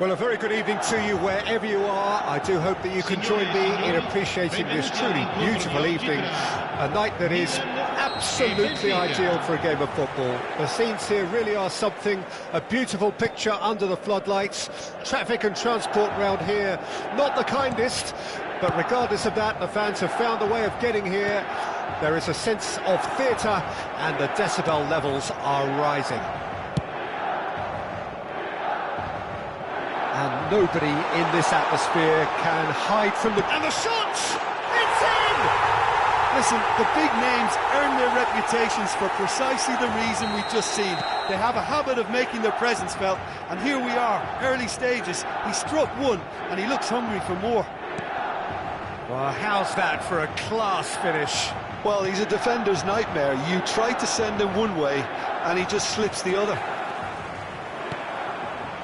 Well, a very good evening to you wherever you are. I do hope that you can join me in appreciating this truly beautiful evening, a night that is absolutely ideal for a game of football. The scenes here really are something, a beautiful picture under the floodlights. Traffic and transport round here, not the kindest, but regardless of that, the fans have found a way of getting here. There is a sense of theatre and the decibel levels are rising. And nobody in this atmosphere can hide from the... And the shot! It's in! Listen, the big names earn their reputations for precisely the reason we've just seen. They have a habit of making their presence felt, and here we are, early stages. He struck one, and he looks hungry for more. Well, how's that for a class finish? Well, he's a defender's nightmare. You try to send him one way, and he just slips the other.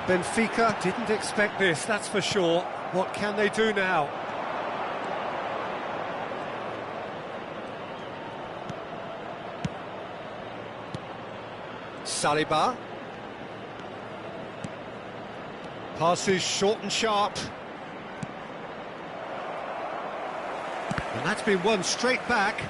Benfica didn't expect this, that's for sure. What can they do now? Saliba. Passes short and sharp. And that's been won straight back.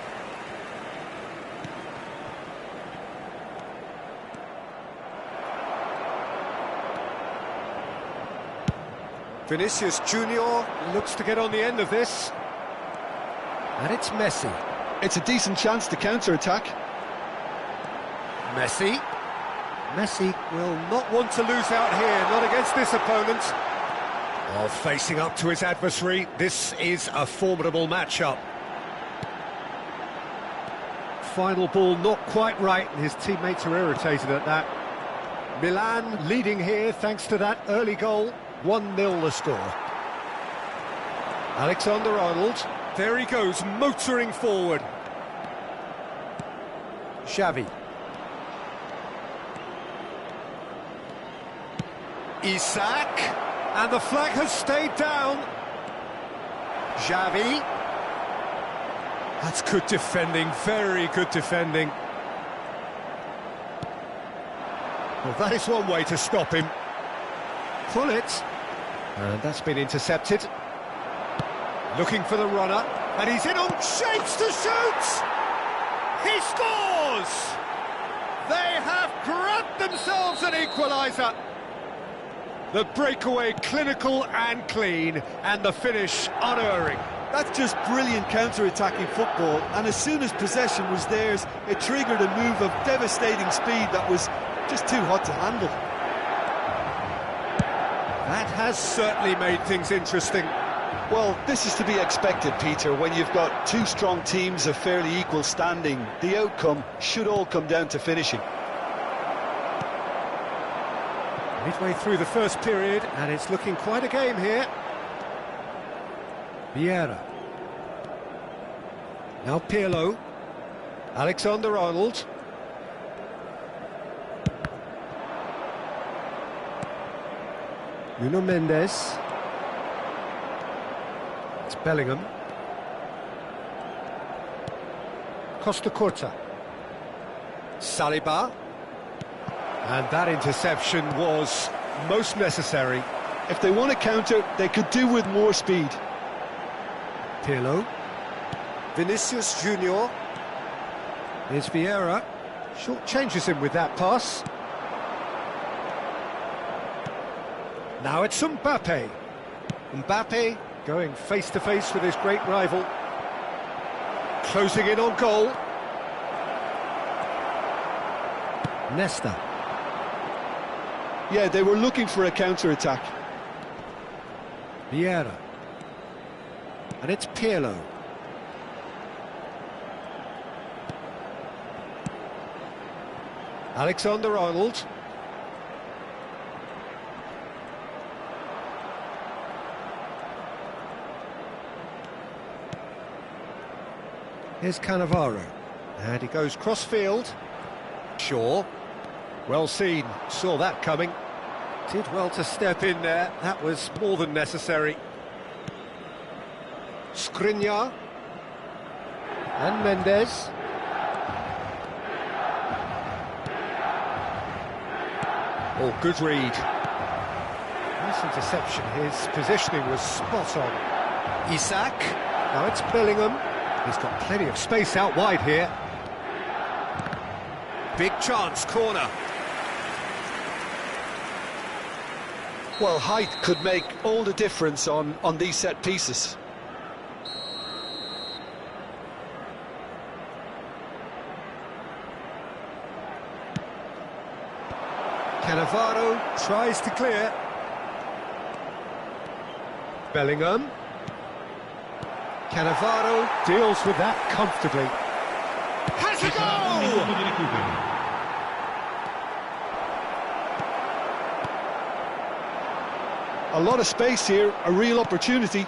Vinicius Junior looks to get on the end of this. And it's Messi. It's a decent chance to counter-attack. Messi. Messi will not want to lose out here, not against this opponent. Oh, facing up to his adversary, this is a formidable matchup. Final ball not quite right, and his teammates are irritated at that. Milan leading here thanks to that early goal. 1-0 the score. Alexander-Arnold, there he goes, motoring forward. Xavi. Isak, and the flag has stayed down. Xavi. That's good defending, very good defending. Well, that is one way to stop him. Pull it, and that's been intercepted. Looking for the runner, and he's in on shapes to shoot! He scores! They have grabbed themselves an equaliser. The breakaway clinical and clean, and the finish unerring. That's just brilliant counter-attacking football, and as soon as possession was theirs, it triggered a move of devastating speed that was just too hot to handle. That has certainly made things interesting. Well, this is to be expected, Peter, when you've got two strong teams of fairly equal standing. The outcome should all come down to finishing. Midway through the first period, and it's looking quite a game here. Vieira. Now Pirlo. Alexander-Arnold. Nuno Mendes. It's Bellingham. Costa Curta. Saliba. And that interception was most necessary. If they want to counter, they could do with more speed. Pirlo. Vinicius Junior. Here's Vieira. Short changes him with that pass. Now it's Mbappe. Mbappe going face-to-face with his great rival. Closing in on goal. Nesta. Yeah, they were looking for a counter-attack. Vieira. And it's Pirlo. Alexander-Arnold. Here's Cannavaro. And he goes cross-field. Shaw. Well seen, saw that coming. Did well to step in there, that was more than necessary. Skriniar. And Mendes. Oh, good read. Nice interception, his positioning was spot on. Isak. Now it's Bellingham. He's got plenty of space out wide here. Big chance, corner. Well, height could make all the difference on these set pieces. Cannavaro tries to clear. Bellingham. Cannavaro deals with that comfortably. Has a goal! A lot of space here, a real opportunity.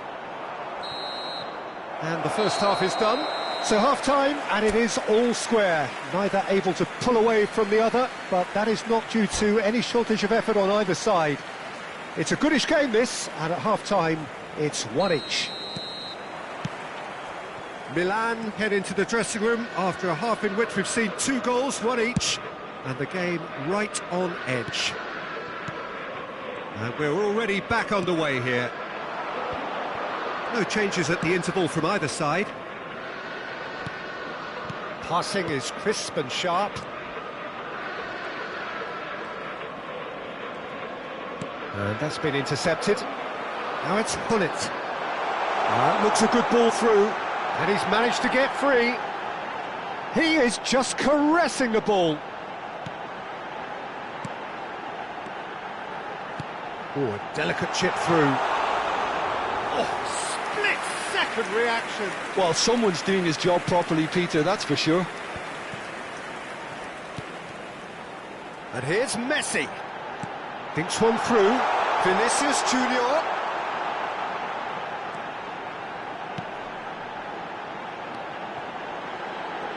And the first half is done. So half-time, and it is all square. Neither able to pull away from the other, but that is not due to any shortage of effort on either side. It's a goodish game, this, and at half-time, it's one each. Milan head into the dressing room after a half in which we've seen 2 goals, one each, and the game right on edge. And we're already back underway here. No changes at the interval from either side. Passing is crisp and sharp. And that's been intercepted. Now it's Gullit. Looks a good ball through. And he's managed to get free. He is just caressing the ball. Oh, a delicate chip through. Oh, split-second reaction. Well, someone's doing his job properly, Peter, that's for sure. And here's Messi. Thinks one through. Vinicius Junior.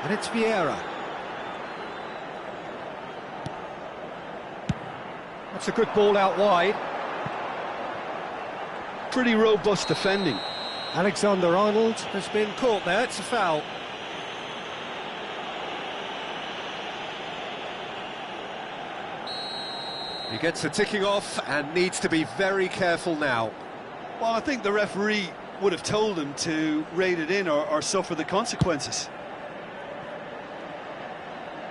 And it's Vieira. That's a good ball out wide. Pretty robust defending. Alexander-Arnold has been caught there, it's a foul. He gets the ticking off and needs to be very careful now. Well, I think the referee would have told him to rate it in or suffer the consequences.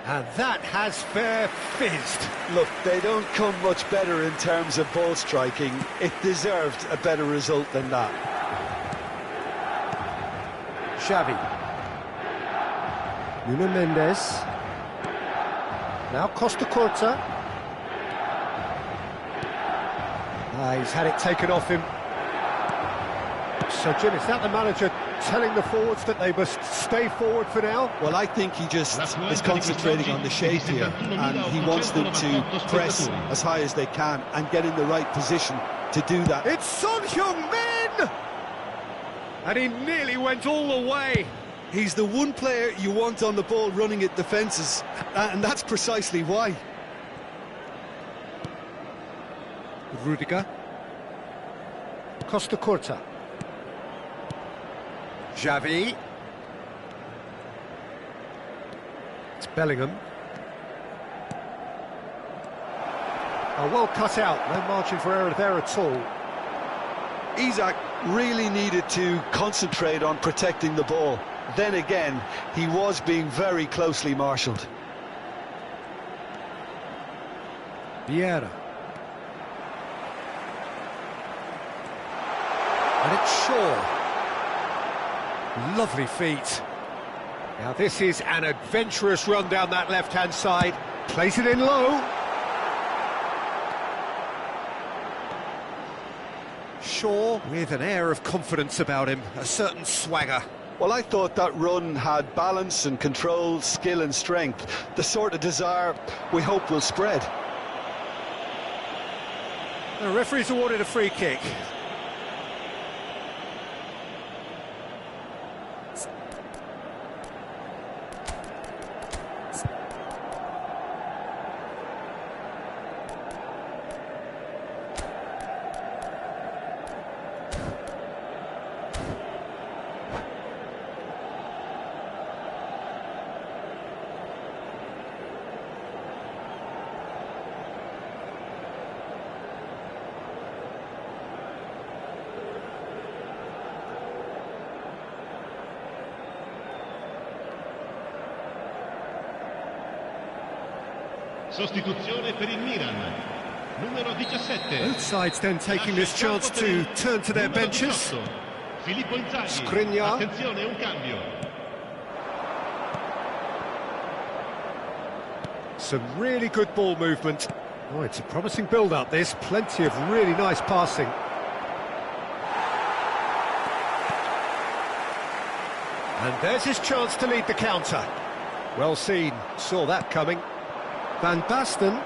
And that has fair fizzed. Look, they don't come much better in terms of ball striking. It deserved a better result than that. Xavi. Nuno Mendes. Now Costa Curta. He's had it taken off him. So, Jim, is that the manager telling the forwards that they must stay forward for now? Well, I think he just is concentrating on the shape here, and he wants them to press as high as they can and get in the right position to do that. It's Son Heung-min! And he nearly went all the way. He's the one player you want on the ball running at defences, and that's precisely why. Rudiger. Costa Curta. Xavi. It's Bellingham. Oh, well cut out, no margin for error there at all. Isak really needed to concentrate on protecting the ball. then again, he was being very closely marshalled. Vieira. And it's Shaw. Lovely feet. Now this is an adventurous run down that left-hand side. Plays it in low. Shaw with an air of confidence about him, a certain swagger. Well, I thought that run had balance and control, skill and strength, the sort of desire we hope will spread. The referee's awarded a free kick. Sostituzione per il Milan. Numero 17. Both sides then taking this chance to turn to their benches. Filippo Inzaghi. Skriniar. Attenzione, un cambio. Some really good ball movement. Oh, it's a promising build-up, this. Plenty of really nice passing. And there's his chance to lead the counter. Well seen, saw that coming. Van Basten.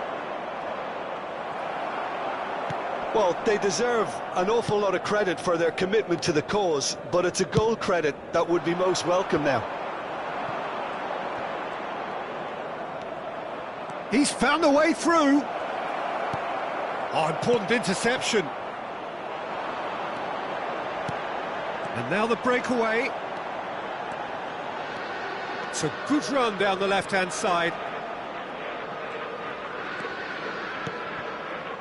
Well, they deserve an awful lot of credit for their commitment to the cause, but it's a goal credit that would be most welcome now. He's found a way through. Oh, important interception. And now the breakaway. It's a good run down the left-hand side.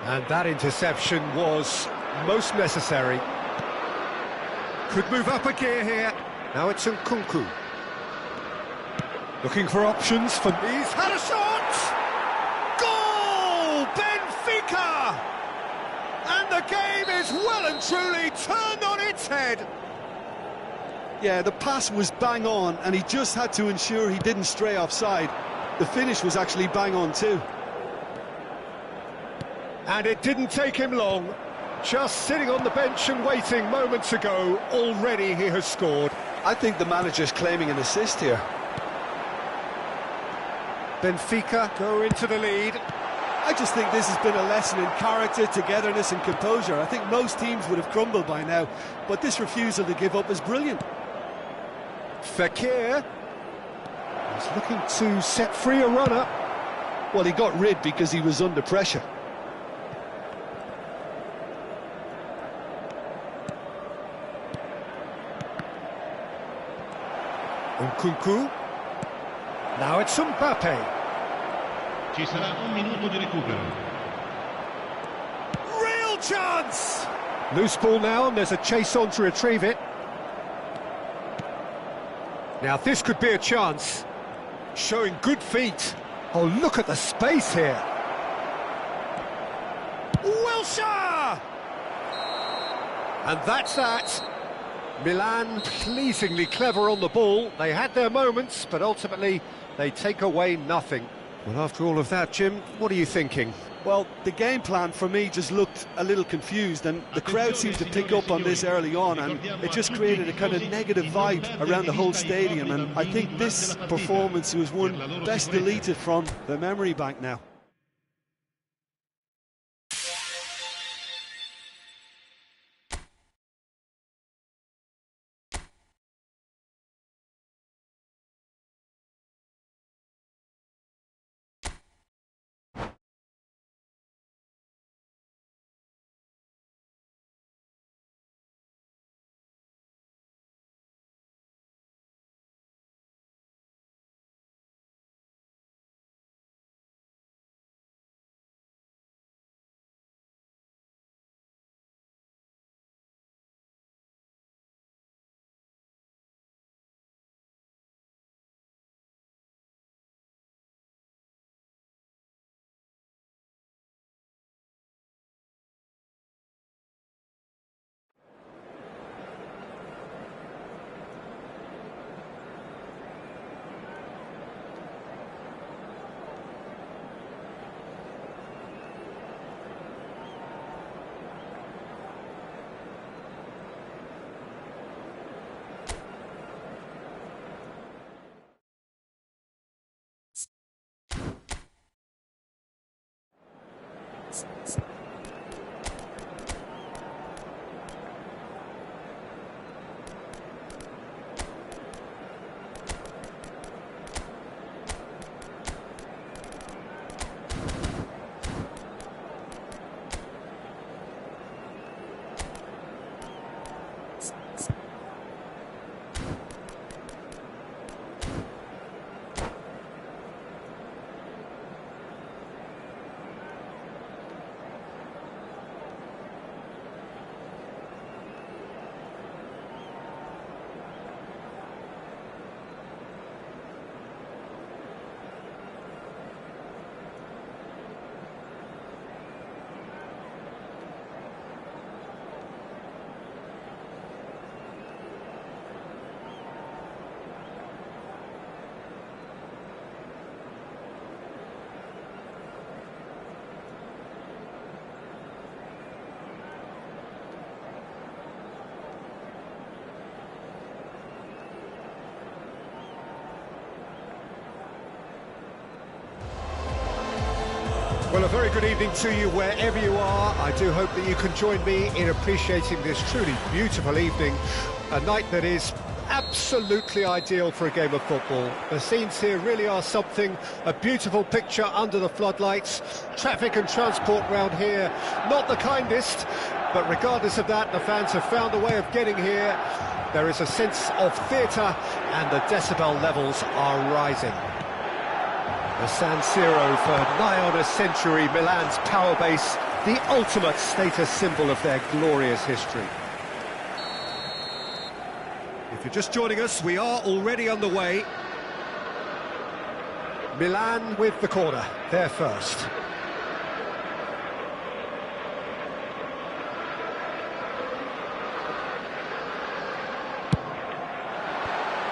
And that interception was most necessary. Could move up a gear here. Now it's Nkunku. Looking for options for... He's had a shot! Goal! Benfica! And the game is well and truly turned on its head. Yeah, the pass was bang on, and he just had to ensure he didn't stray offside. The finish was actually bang on too. And it didn't take him long. Just sitting on the bench and waiting moments ago, already he has scored. I think the manager's claiming an assist here. Benfica go into the lead. I just think this has been a lesson in character, togetherness and composure. I think most teams would have crumbled by now, but this refusal to give up is brilliant. Fekir is looking to set free a runner. Well, he got rid because he was under pressure. Nkunku. Now it's Mbappe. Ci sarà un minuto di recupero. Real chance! Loose ball now, and there's a chase on to retrieve it. Now this could be a chance. Showing good feet. Oh, look at the space here. Wilshere! And that's that. Milan pleasingly clever on the ball. They had their moments, but ultimately they take away nothing. Well, after all of that, Jim, what are you thinking? Well, the game plan for me just looked a little confused, and the crowd seemed to pick up on this early on, and it just created a kind of negative vibe around the whole stadium, and I think this performance was one best deleted from the memory bank now. very good evening to you wherever you are. I do hope that you can join me in appreciating this truly beautiful evening, a night that is absolutely ideal for a game of football. The scenes here really are something, a beautiful picture under the floodlights. Traffic and transport round here, not the kindest, but regardless of that, the fans have found a way of getting here. There is a sense of theatre and the decibel levels are rising. The San Siro for nigh on a century, Milan's power base, the ultimate status symbol of their glorious history. If you're just joining us, we are already underway. Milan with the corner, they're first.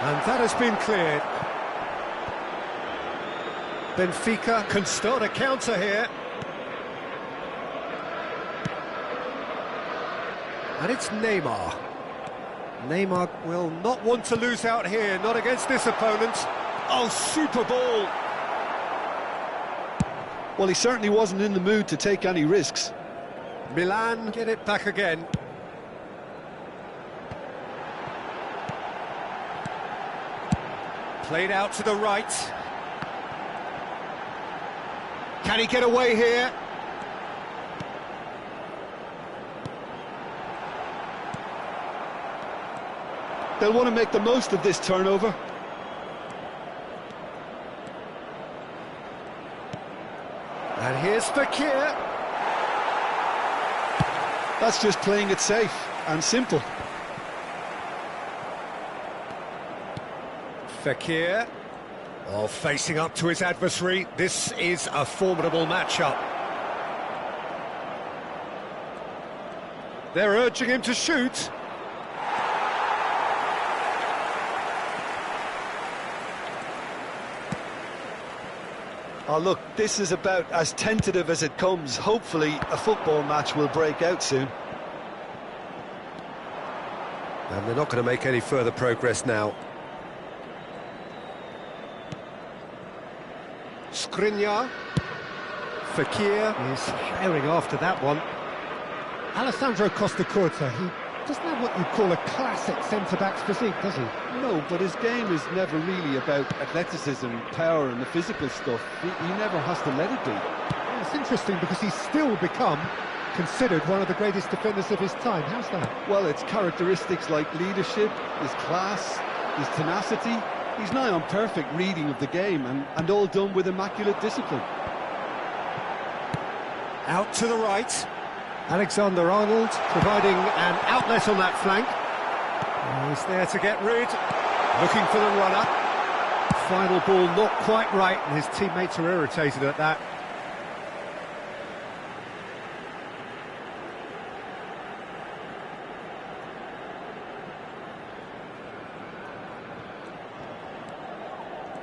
And that has been cleared. Benfica can start a counter here. And it's Neymar. Neymar will not want to lose out here, not against this opponent. Oh, super ball! Well, he certainly wasn't in the mood to take any risks. Milan get it back again. Played out to the right. Can he get away here? They'll want to make the most of this turnover. And here's Fekir. That's just playing it safe and simple. Fekir. Oh, facing up to his adversary. This is a formidable matchup. They're urging him to shoot. Oh, look, this is about as tentative as it comes. Hopefully, a football match will break out soon. And they're not going to make any further progress now. Skriniar. Fekir is sharing after that one. Alessandro Costacurta, he doesn't have what you'd call a classic centre-back's physique, does he? No, but his game is never really about athleticism, power and the physical stuff. He never has to let it be. Yeah, it's interesting because he's still become considered one of the greatest defenders of his time. How's that? Well, it's characteristics like leadership, his class, his tenacity. He's nigh on perfect reading of the game and all done with immaculate discipline. Out to the right. Alexander-Arnold providing an outlet on that flank. He's there to get rid. Looking for the runner. Final ball not quite right, and his teammates are irritated at that.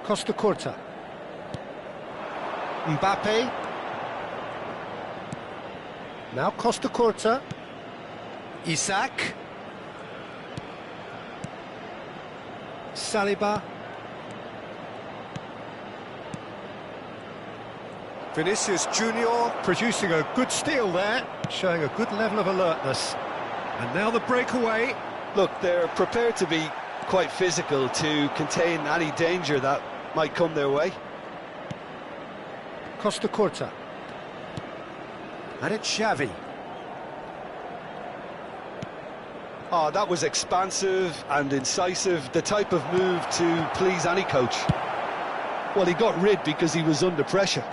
Costacurta. Mbappe. Now Costacurta. Isak. Saliba. Vinicius Junior producing a good steal there, showing a good level of alertness. And now the breakaway. Look, they're prepared to be quite physical to contain any danger that might come their way. Costacurta. And it's Xavi. Oh, that was expansive and incisive, the type of move to please any coach. Well, he got rid because he was under pressure.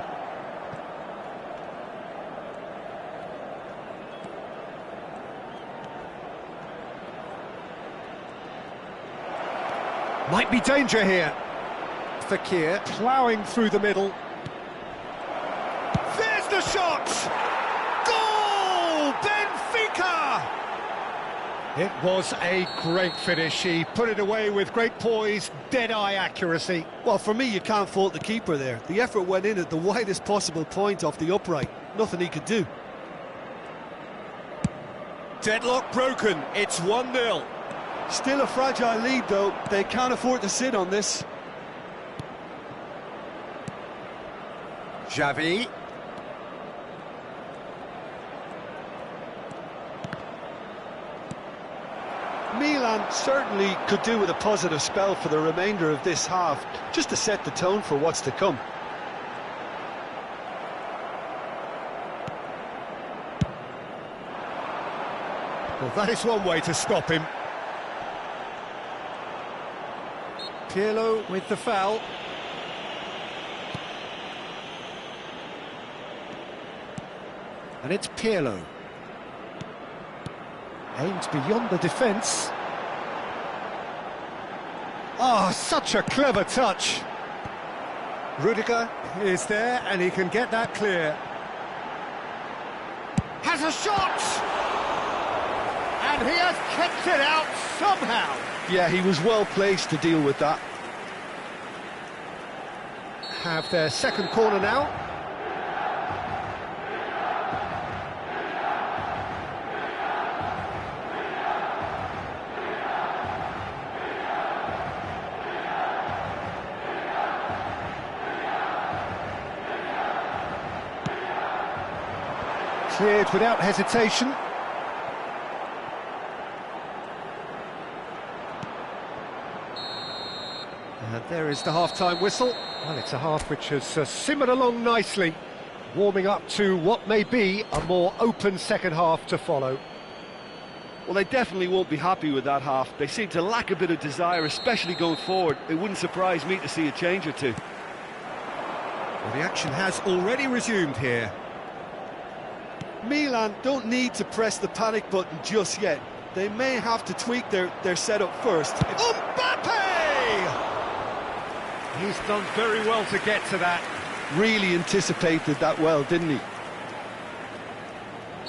Might be danger here. Fekir ploughing through the middle. There's the shot! Goal! Benfica! It was a great finish. He put it away with great poise, dead-eye accuracy. Well, for me, you can't fault the keeper there. The effort went in at the widest possible point off the upright. Nothing he could do. Deadlock broken. It's 1-0. Still a fragile lead, though. They can't afford to sit on this. Xavi. Milan certainly could do with a positive spell for the remainder of this half, just to set the tone for what's to come. Well, that is one way to stop him. Pirlo with the foul. And it's Pirlo. Aims beyond the defence. Oh, such a clever touch. Rudiger is there, and he can get that clear. Has a shot! And he has kept it out somehow. Yeah, he was well placed to deal with that. Have their second corner now. Cleared without hesitation. And there is the half-time whistle. Well, it's a half which has simmered along nicely, warming up to what may be a more open second half to follow. Well, they definitely won't be happy with that half. They seem to lack a bit of desire, especially going forward. It wouldn't surprise me to see a change or two. Well, the action has already resumed here. Milan don't need to press the panic button just yet. They may have to tweak their setup first. Mbappe! He's done very well to get to that. Really anticipated that well, didn't he?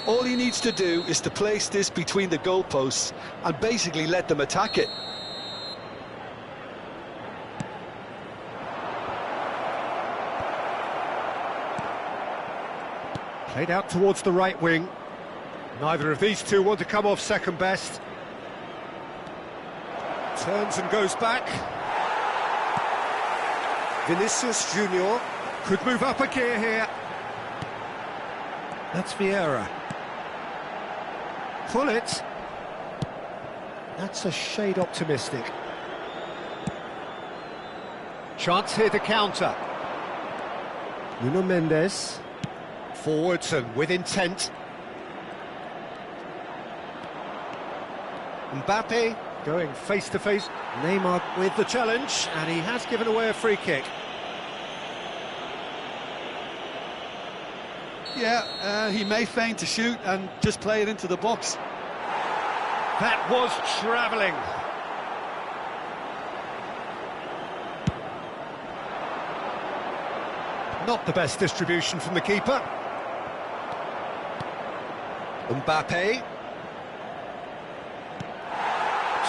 All he needs to do is to place this between the goalposts and basically let them attack it. Played out towards the right wing. Neither of these two want to come off second best. Turns and goes back. Vinicius Junior could move up a gear here. That's Vieira. Pull it. That's a shade optimistic. Chance here to counter. Nuno Mendes. Forwards and with intent. Mbappe going face-to-face. Neymar with the challenge, and he has given away a free kick. Yeah, he may feign to shoot and just play it into the box. That was travelling. Not the best distribution from the keeper. Mbappe.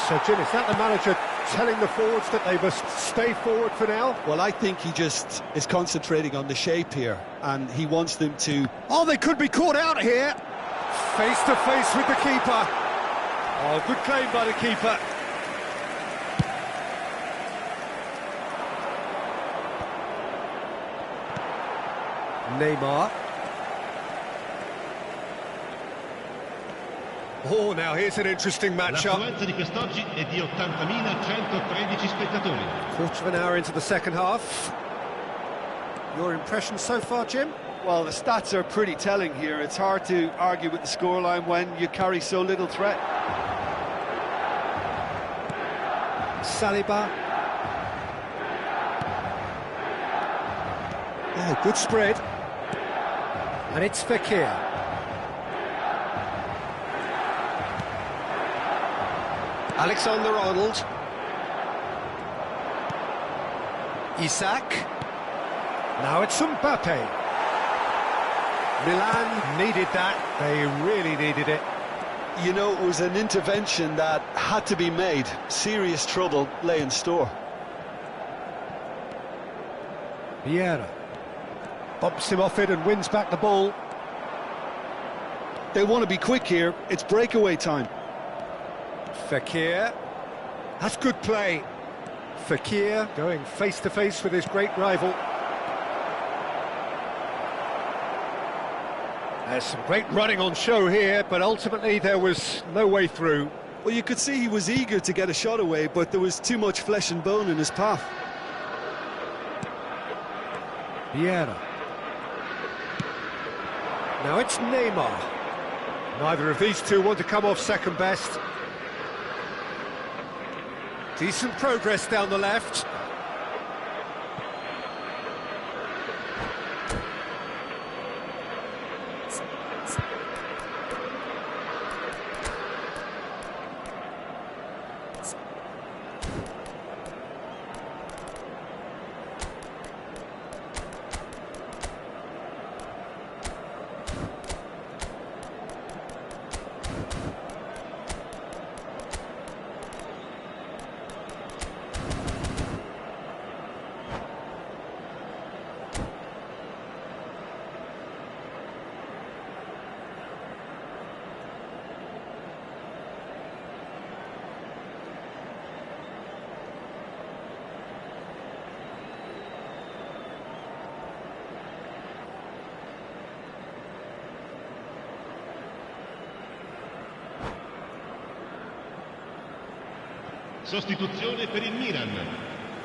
So, Jim, is that the manager telling the forwards that they must stay forward for now? Well, I think he just is concentrating on the shape here, and he wants them to... Oh, they could be caught out here. Face to face with the keeper. Oh, good claim by the keeper. Neymar. Oh, now here's an interesting matchup. L'affluenza di quest'oggi è di 80.113 spettatori. Quarter of an hour into the second half. Your impression so far, Jim? Well, the stats are pretty telling here. It's hard to argue with the scoreline when you carry so little threat. Saliba. Oh, good spread. And it's Fekir. Alexander-Arnold. Isak. Now it's Mbappe. Milan needed that. They really needed it. You know, it was an intervention that had to be made. Serious trouble lay in store. Vieira bumps him off it and wins back the ball. They want to be quick here. It's breakaway time. Fekir. That's good play. Fekir going face-to-face with his great rival. There's some great running on show here, but ultimately there was no way through. Well, you could see he was eager to get a shot away, but there was too much flesh and bone in his path. Vieira. Now it's Neymar. Neither of these two want to come off second best. Decent progress down the left. Sostituzione per il Milan.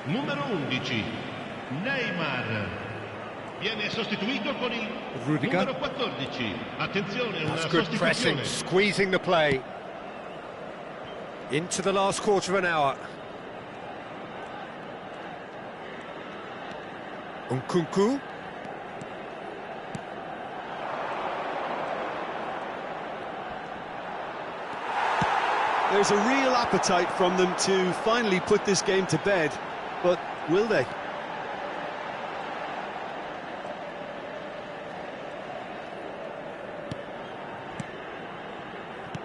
Numero 11, Neymar. Viene sostituito con il Rudiger. numero 14. Attenzione, una That's good pressing, sostituzione. squeezing the play. Into the last quarter of an hour. Nkunku. There's a real appetite from them to finally put this game to bed, but will they?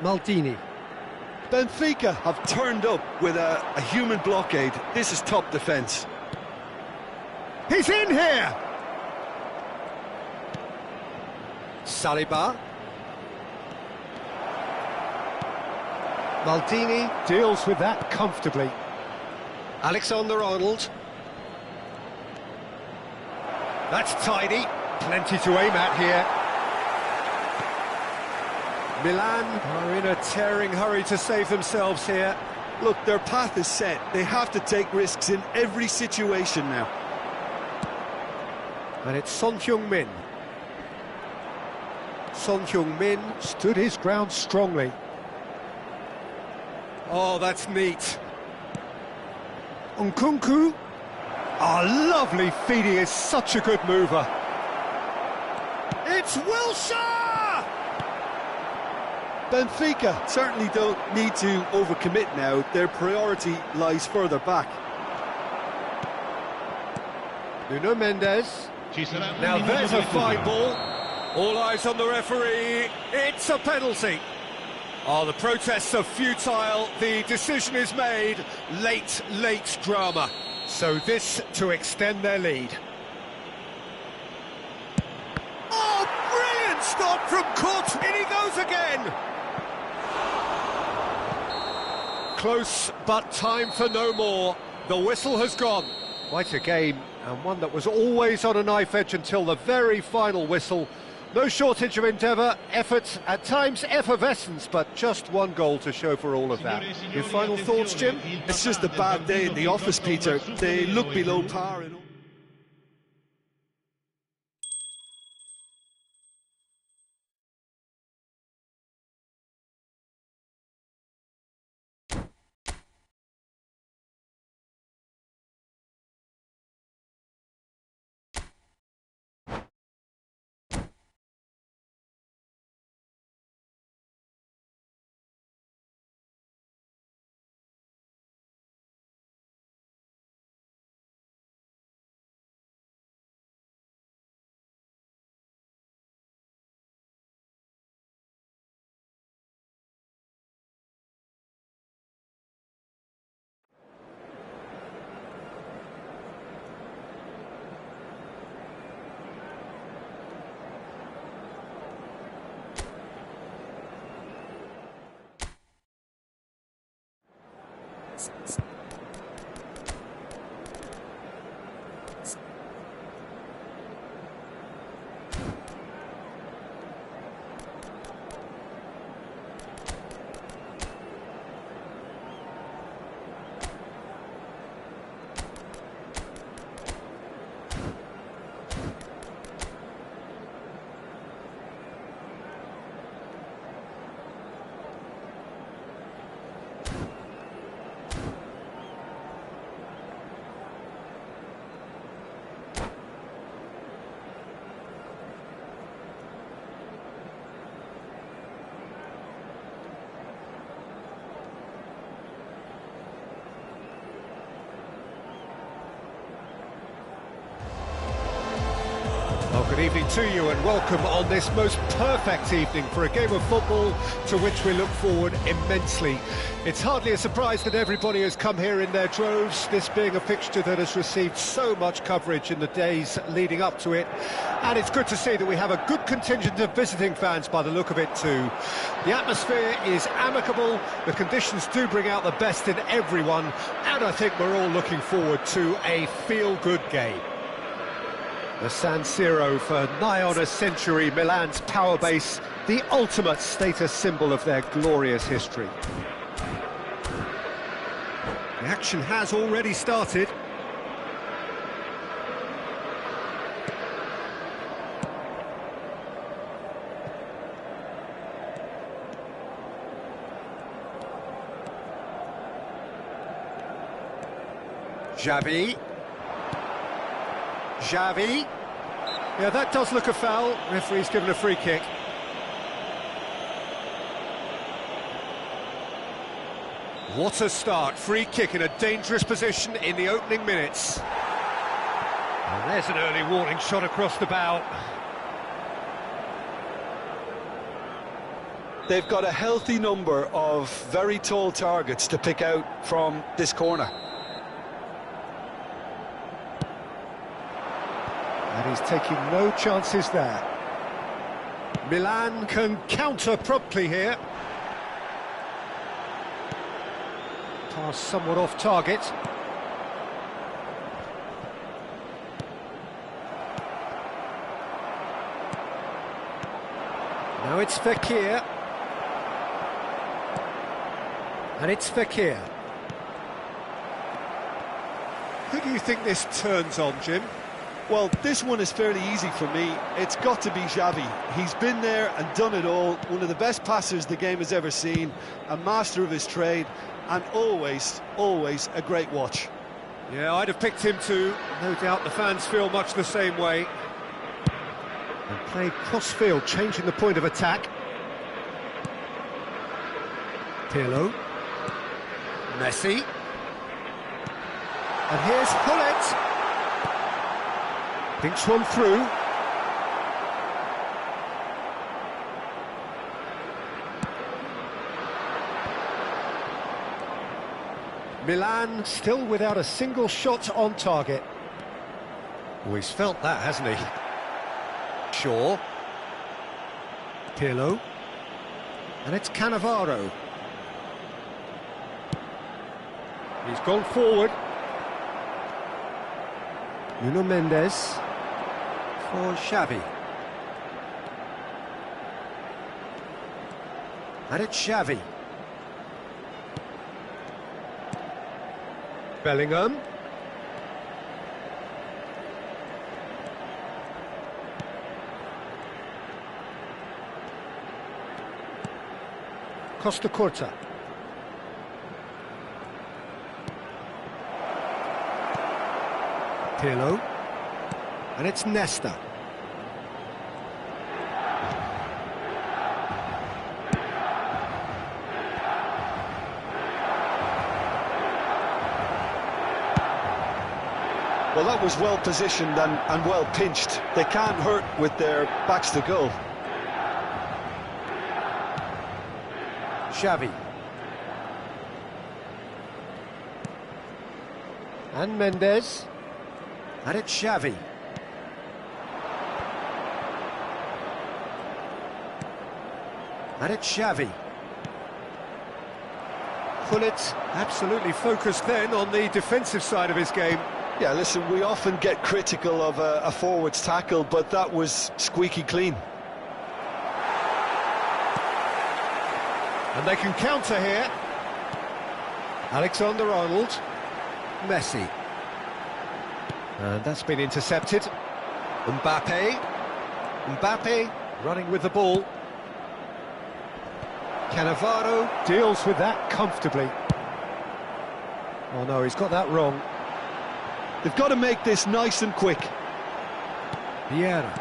Maldini. Benfica have turned up with a human blockade. This is top defence. He's in here! Saliba. Maldini deals with that comfortably. Alexander-Arnold. That's tidy. Plenty to aim at here. Milan are in a tearing hurry to save themselves here. Look, their path is set. They have to take risks in every situation now. And it's Son Heung-min. Son Heung-min Stood his ground strongly. Oh, that's neat. Nkunku. Oh, lovely feed. He is such a good mover. It's Wilshere! Benfica certainly don't need to overcommit now. Their priority lies further back. Nuno Mendes. Ci sarà un Now minuto there's di a recupero. fine ball. All eyes on the referee. It's a penalty. Oh, the protests are futile. The decision is made. Late drama. So this to extend their lead. Oh, brilliant stop from Kurt. In he goes again. Close, but time for no more. The whistle has gone. Quite a game, and one that was always on a knife edge until the very final whistle. No shortage of endeavour, effort, at times effervescence, but just one goal to show for all of that. Your final thoughts, Jim? It's just a bad day in the office, Peter. They look below par. Good evening to you and welcome on this most perfect evening for a game of football to which we look forward immensely. It's hardly a surprise that everybody has come here in their droves, this being a fixture that has received so much coverage in the days leading up to it. And it's good to see that we have a good contingent of visiting fans by the look of it too. The atmosphere is amicable, the conditions do bring out the best in everyone, and I think we're all looking forward to a feel-good game. The San Siro for nigh on a century, Milan's power base, the ultimate status symbol of their glorious history. The action has already started. Xavi. Yeah, that does look a foul. Referee's given a free kick. What a start. Free kick in a dangerous position in the opening minutes. And there's an early warning shot across the bow. They've got a healthy number of very tall targets to pick out from this corner. And he's taking no chances there. Milan can counter promptly here. Pass somewhat off target. Now it's Fekir. And it's Fekir. Who do you think this turns on, Jim? Well, this one is fairly easy for me. It's got to be Xavi. He's been there and done it all. One of the best passers the game has ever seen. A master of his trade. And always, always a great watch. Yeah, I'd have picked him too. No doubt the fans feel much the same way. And played cross-field, changing the point of attack. Pirlo. Messi. And here's Gullit. Thinks one through. Milan still without a single shot on target. Oh, he's felt that, hasn't he? Shaw. Pirlo. And it's Cannavaro. He's gone forward. Nuno Mendes for Xavi. And it's Xavi. Bellingham. Costa Curta. Pirlo. And it's Nesta. Well, that was well positioned and well pinched. They can't hurt with their backs to goal. Xavi. And Mendes. And it's Xavi. And it's Xavi. Gullit absolutely focused then on the defensive side of his game. Yeah, listen, we often get critical of a forward's tackle, but that was squeaky clean. And they can counter here. Alexander-Arnold. Messi. And that's been intercepted. Mbappe running with the ball. Cannavaro deals with that comfortably. Oh no, he's got that wrong. They've got to make this nice and quick. Vieira.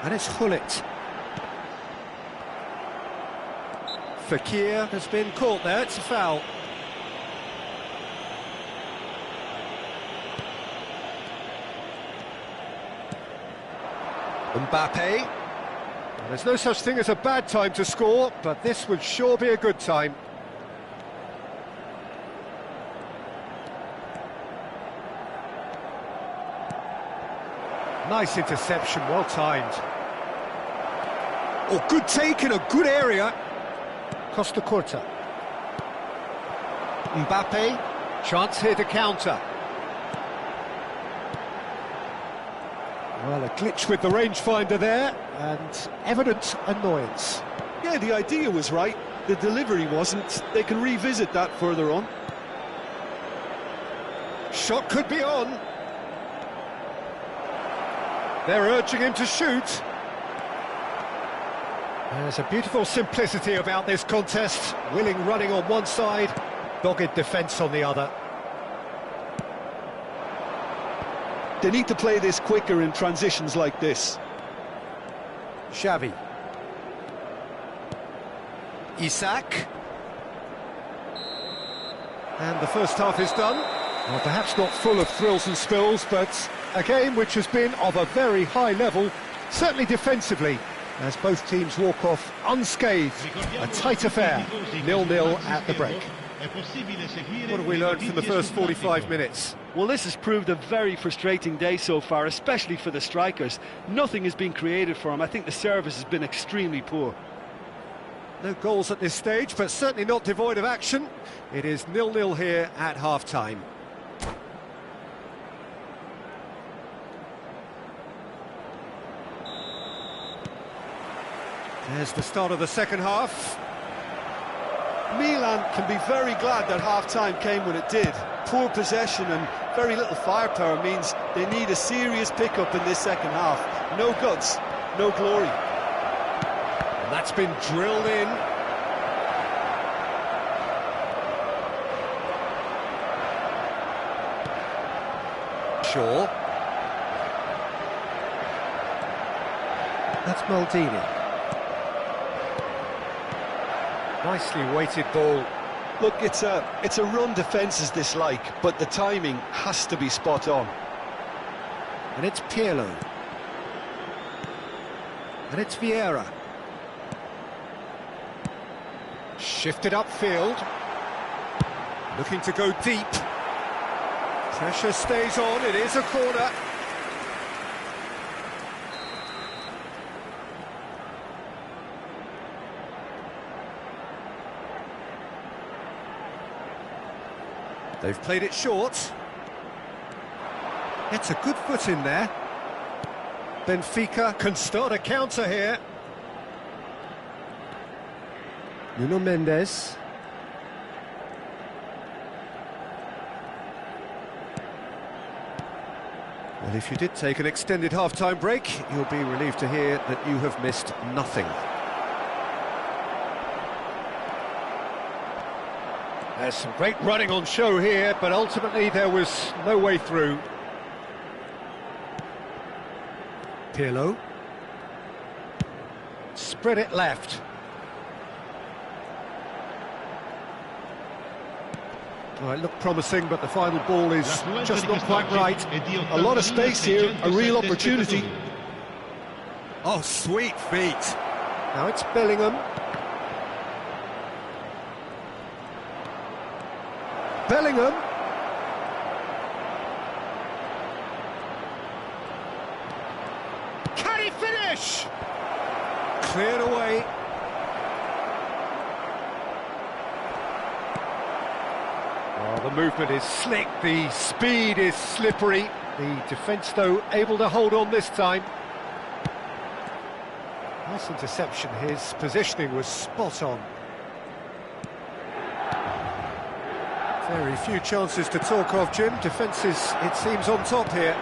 And it's Gullit. Fekir has been caught there, it's a foul. Mbappe. There's no such thing as a bad time to score, but this would sure be a good time. Nice interception, well timed. Oh, good take in a good area. Costa Curta. Mbappe, chance here to counter. Well, a glitch with the rangefinder there, and evident annoyance. Yeah, the idea was right, the delivery wasn't. They can revisit that further on. Shot could be on. They're urging him to shoot. There's a beautiful simplicity about this contest. Willing running on one side, dogged defence on the other. They need to play this quicker in transitions like this. Xavi. Isak. And the first half is done. Well, perhaps not full of thrills and spills, but a game which has been of a very high level, certainly defensively, as both teams walk off unscathed. A tight affair, 0-0 at the break. What have we learned from the first 45 minutes? Well, this has proved a very frustrating day so far, especially for the strikers. Nothing has been created for them. I think the service has been extremely poor. No goals at this stage, but certainly not devoid of action. It is 0-0 here at half-time. There's the start of the second half. Milan can be very glad that half-time came when it did. Poor possession and very little firepower means they need a serious pickup in this second half. No guts, no glory. And that's been drilled in. Shaw. That's Maldini. Nicely weighted ball. Look, it's a run defence's dislike, but the timing has to be spot on. And it's Pirlo. And it's Vieira. Shifted upfield. Looking to go deep. Pressure stays on, it is a corner. They've played it short. It's a good foot in there. Benfica can start a counter here. Nuno Mendes. Well, if you did take an extended half-time break, you'll be relieved to hear that you have missed nothing. There's some great running on show here, but ultimately there was no way through. Pirlo. Spread it left. Well, it looked promising, but the final ball is just not quite right. A lot of space here, a real opportunity. Oh, sweet feet. Now it's Bellingham. Bellingham. Can he finish? Cleared away. Oh, the movement is slick, the speed is slippery. The defence, though, able to hold on this time. Nice interception, his positioning was spot on. Very few chances to talk of, Jim. Defence is, it seems, on top here.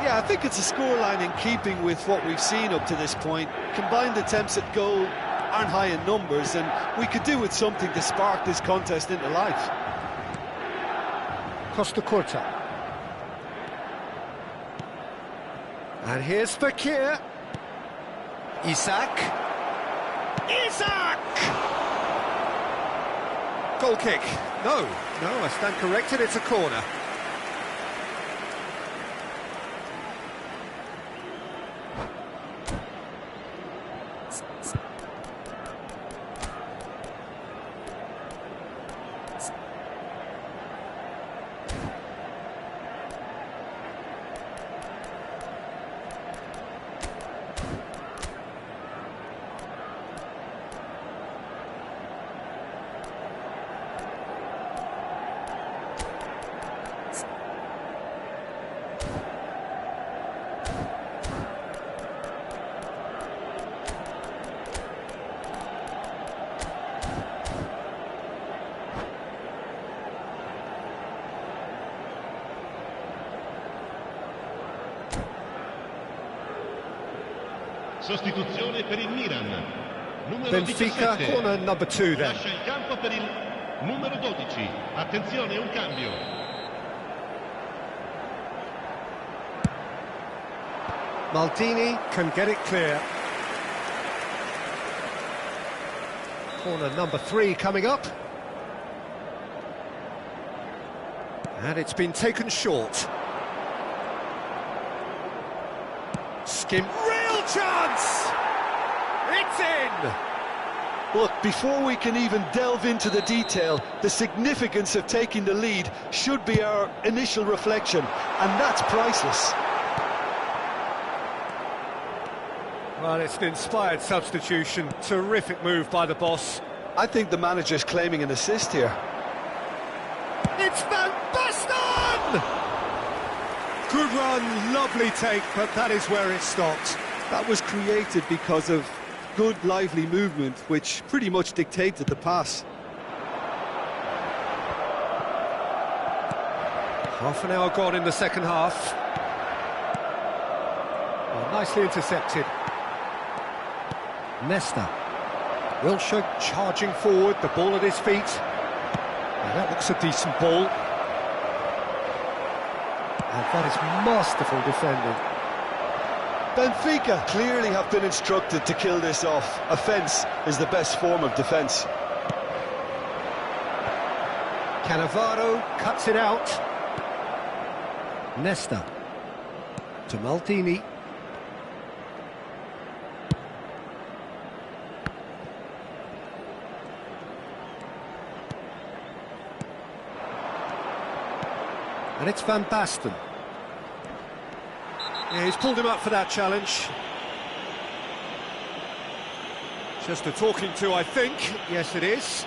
Yeah, I think it's a scoreline in keeping with what we've seen up to this point. Combined attempts at goal aren't high in numbers, and we could do with something to spark this contest into life. Costa Curta. And here's Fekir. Isak. Isak! Goal kick. No, I stand corrected, it's a corner. Sostituzione per il Milan. Numero Benfica, 17. corner number 2 then. Lascia il campo per il numero 12. Attenzione, un cambio. Maldini can get it clear. Corner number 3 coming up. And it's been taken short. Skim, real chance! It's in! Look, before we can even delve into the detail, the significance of taking the lead should be our initial reflection, and that's priceless. Well, it's an inspired substitution. Terrific move by the boss. I think the manager's claiming an assist here. It's Van Basten! Good run, lovely take, but that is where it stopped. That was created because of good, lively movement, which pretty much dictated the pass. Half an hour gone in the second half. Well, nicely intercepted. Nesta. Wilshere charging forward, the ball at his feet. Now that looks a decent ball. And that is masterful defending. Benfica clearly have been instructed to kill this off. Offence is the best form of defence. Cannavaro cuts it out. Nesta to Maldini. And it's Van Basten. Yeah, he's pulled him up for that challenge. Just a talking to, I think. Yes, it is.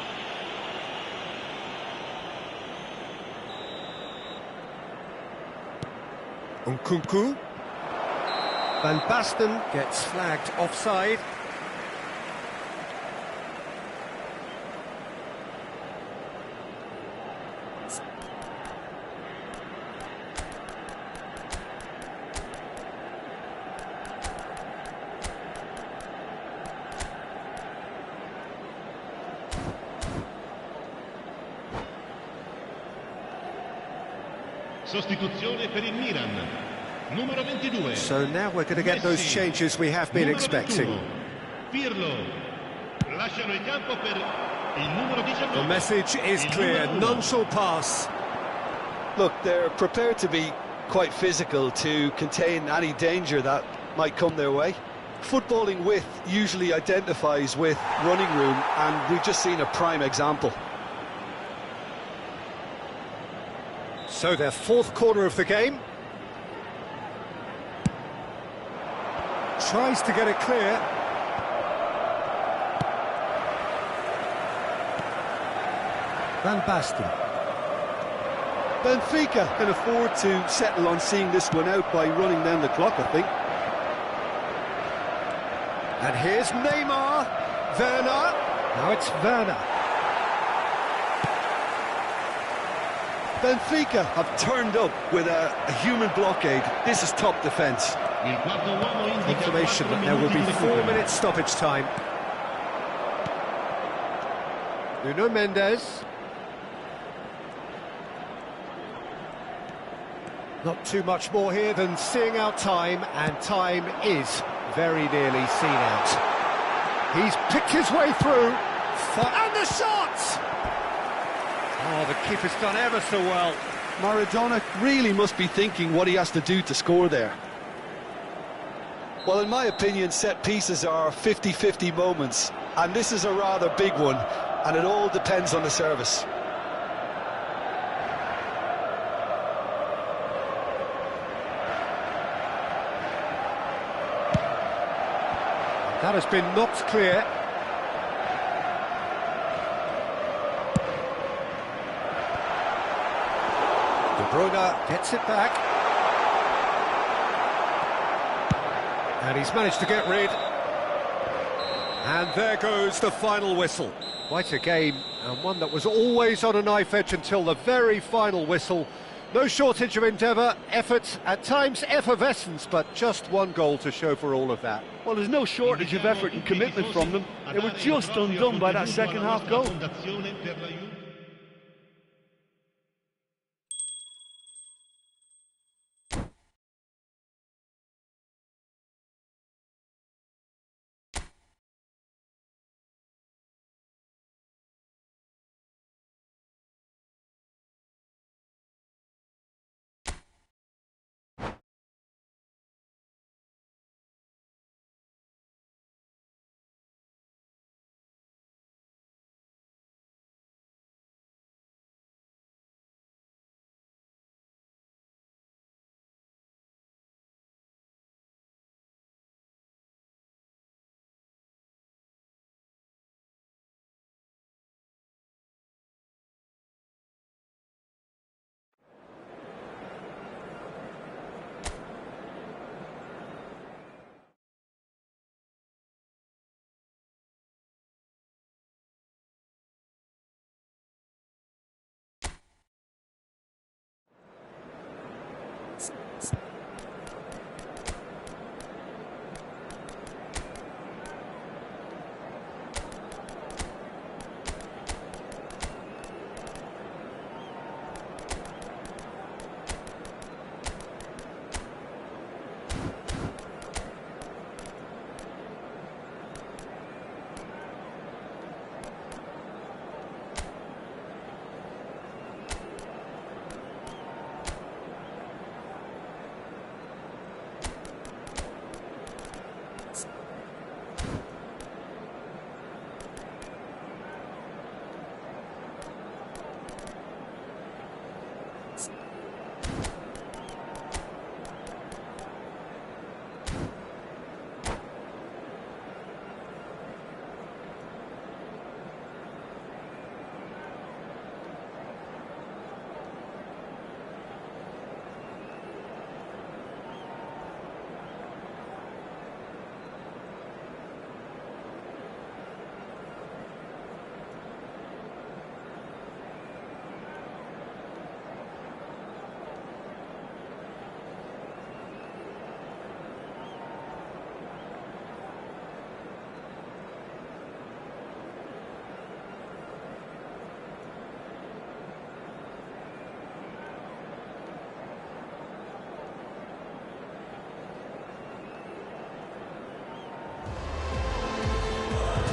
Nkunku. Van Basten gets flagged offside. Sostituzione per il Milan. Numero 22. So now we're going to get those changes we have been expecting. 21. Pirlo. Lasciano il campo per il numero 19. The message is clear, none shall pass. Look, they're prepared to be quite physical to contain any danger that might come their way. Footballing width usually identifies with running room, and we've just seen a prime example. So their fourth corner of the game. Tries to get it clear. Van Basten. Benfica can afford to settle on seeing this one out by running down the clock, I think. And here's Neymar. Werner. Now it's Werner. Benfica have turned up with a human blockade. This is top defence. Il quarto uomo indica Information 4 that there will be minuti di 4 recupero. minutes stoppage time. Nuno Mendes. Not too much more here than seeing out time, and time is very nearly seen out. He's picked his way through, and the shot! Oh, the keeper's done ever so well. Maradona really must be thinking what he has to do to score there. Well, in my opinion, set pieces are 50-50 moments, and this is a rather big one, and it all depends on the service. That has been knocked clear. De Bruyne gets it back. And he's managed to get rid. And there goes the final whistle. Quite a game, and one that was always on a knife edge until the very final whistle. No shortage of endeavour, effort, at times effervescence, but just one goal to show for all of that. Well, there's no shortage of effort and commitment from them. They were just undone by that second half goal.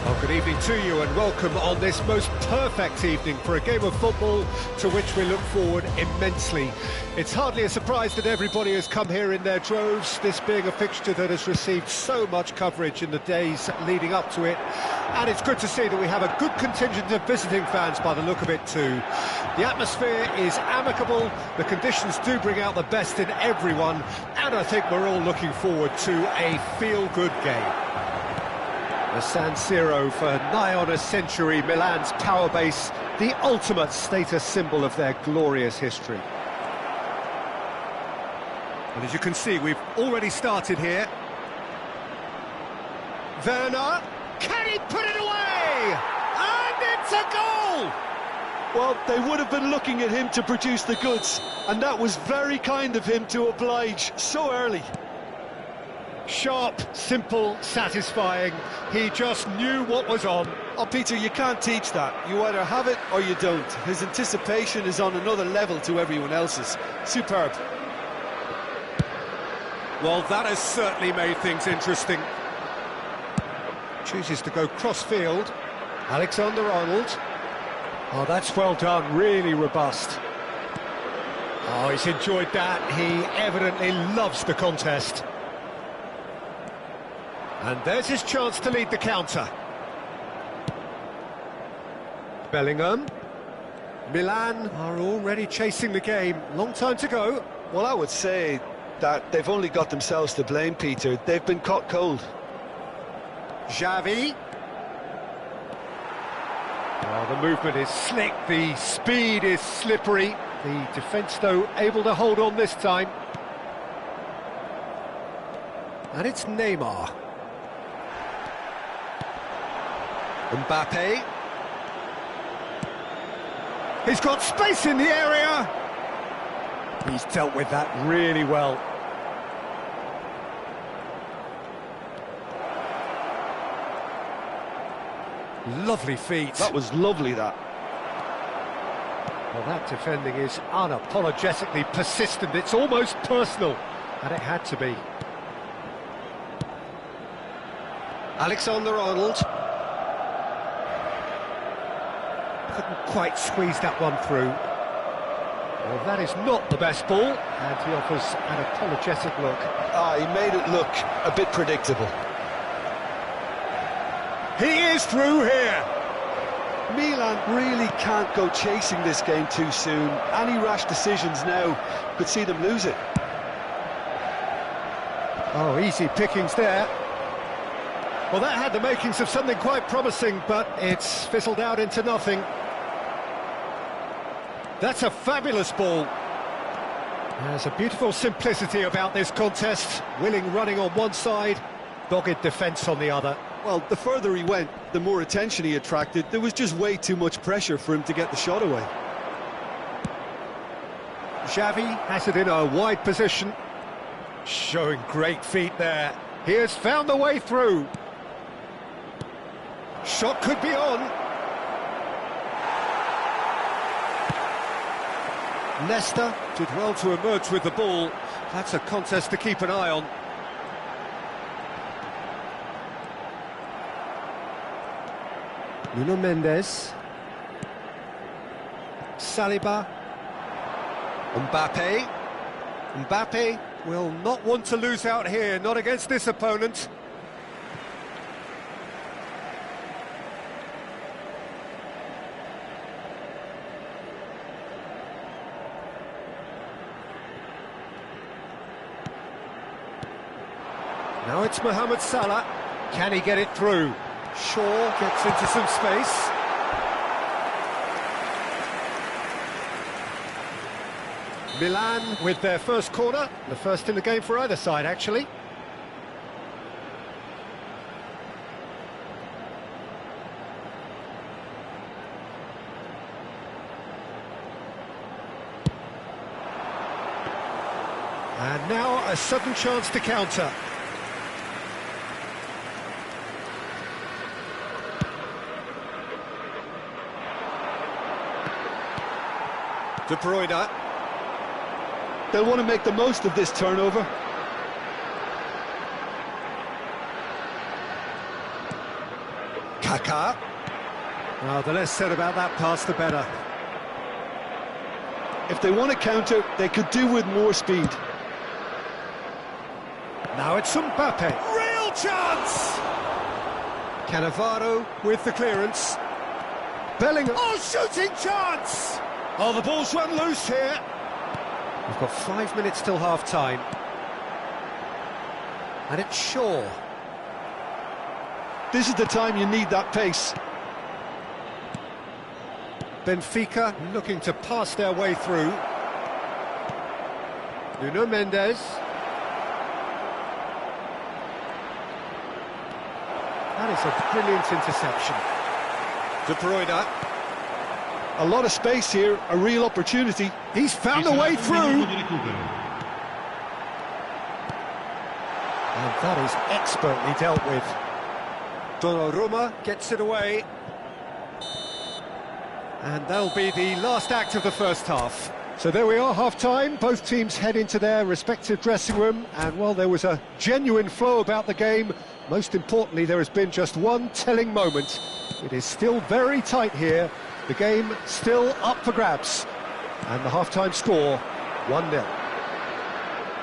Well, good evening to you and welcome on this most perfect evening for a game of football to which we look forward immensely. It's hardly a surprise that everybody has come here in their droves, this being a fixture that has received so much coverage in the days leading up to it. And it's good to see that we have a good contingent of visiting fans by the look of it too. The atmosphere is amicable, the conditions do bring out the best in everyone, and I think we're all looking forward to a feel-good game. The San Siro for nigh on a century, Milan's power base, the ultimate status symbol of their glorious history. And as you can see, we've already started here. Werner, can he put it away? And it's a goal! Well, they would have been looking at him to produce the goods, and that was very kind of him to oblige so early. Sharp, simple, satisfying. He just knew what was on. Oh, Peter, you can't teach that. You either have it or you don't. His anticipation is on another level to everyone else's. Superb. Well, that has certainly made things interesting. Chooses to go cross-field. Alexander-Arnold. Oh, that's well done, really robust. Oh, he's enjoyed that. He evidently loves the contest. And there's his chance to lead the counter. Bellingham. Milan are already chasing the game. Long time to go. Well, I would say that they've only got themselves to blame, Peter. They've been caught cold. Xavi. Oh, the movement is slick, the speed is slippery. The defence, though, able to hold on this time. And it's Neymar. Mbappe. He's got space in the area. He's dealt with that really well. Lovely feet. That was lovely, that. Well, that defending is unapologetically persistent. It's almost personal, and it had to be. Alexander-Arnold. Couldn't quite squeeze that one through. Well, that is not the best ball, and he offers an apologetic look. He made it look a bit predictable. He is through here. Milan really can't go chasing this game too soon. Any rash decisions now could see them lose it. Oh, easy pickings there. Well, that had the makings of something quite promising, but it's fizzled out into nothing. That's a fabulous ball. There's a beautiful simplicity about this contest. Willing running on one side, dogged defence on the other. Well, the further he went, the more attention he attracted. There was just way too much pressure for him to get the shot away. Xavi has it in a wide position. Showing great feet there. He has found the way through. Shot could be on. Leicester did well to emerge with the ball. That's a contest to keep an eye on. Nuno Mendes. Saliba. Mbappe. Mbappe will not want to lose out here, not against this opponent. Now it's Mohamed Salah. Can he get it through? Shaw gets into some space. Milan with their first corner, the first in the game for either side, actually. And now a sudden chance to counter. De Bruyne. They'll want to make the most of this turnover. Kaká. Well, the less said about that pass, the better. If they want to counter, they could do with more speed. Now it's Mbappe. Real chance! Cannavaro with the clearance. Bellingham. Oh, shooting chance! Oh, the ball's run loose here. We've got 5 minutes till half-time. And it's Shaw. This is the time you need that pace. Benfica looking to pass their way through. Nuno Mendes. That is a brilliant interception. De Bruyne. A lot of space here, a real opportunity. He's found a way through. And that is expertly dealt with. Donnarumma gets it away. And that'll be the last act of the first half. So there we are, half-time. Both teams head into their respective dressing room. And while there was a genuine flow about the game, most importantly, there has been just one telling moment. It is still very tight here. The game still up for grabs. And the half-time score, 1-0.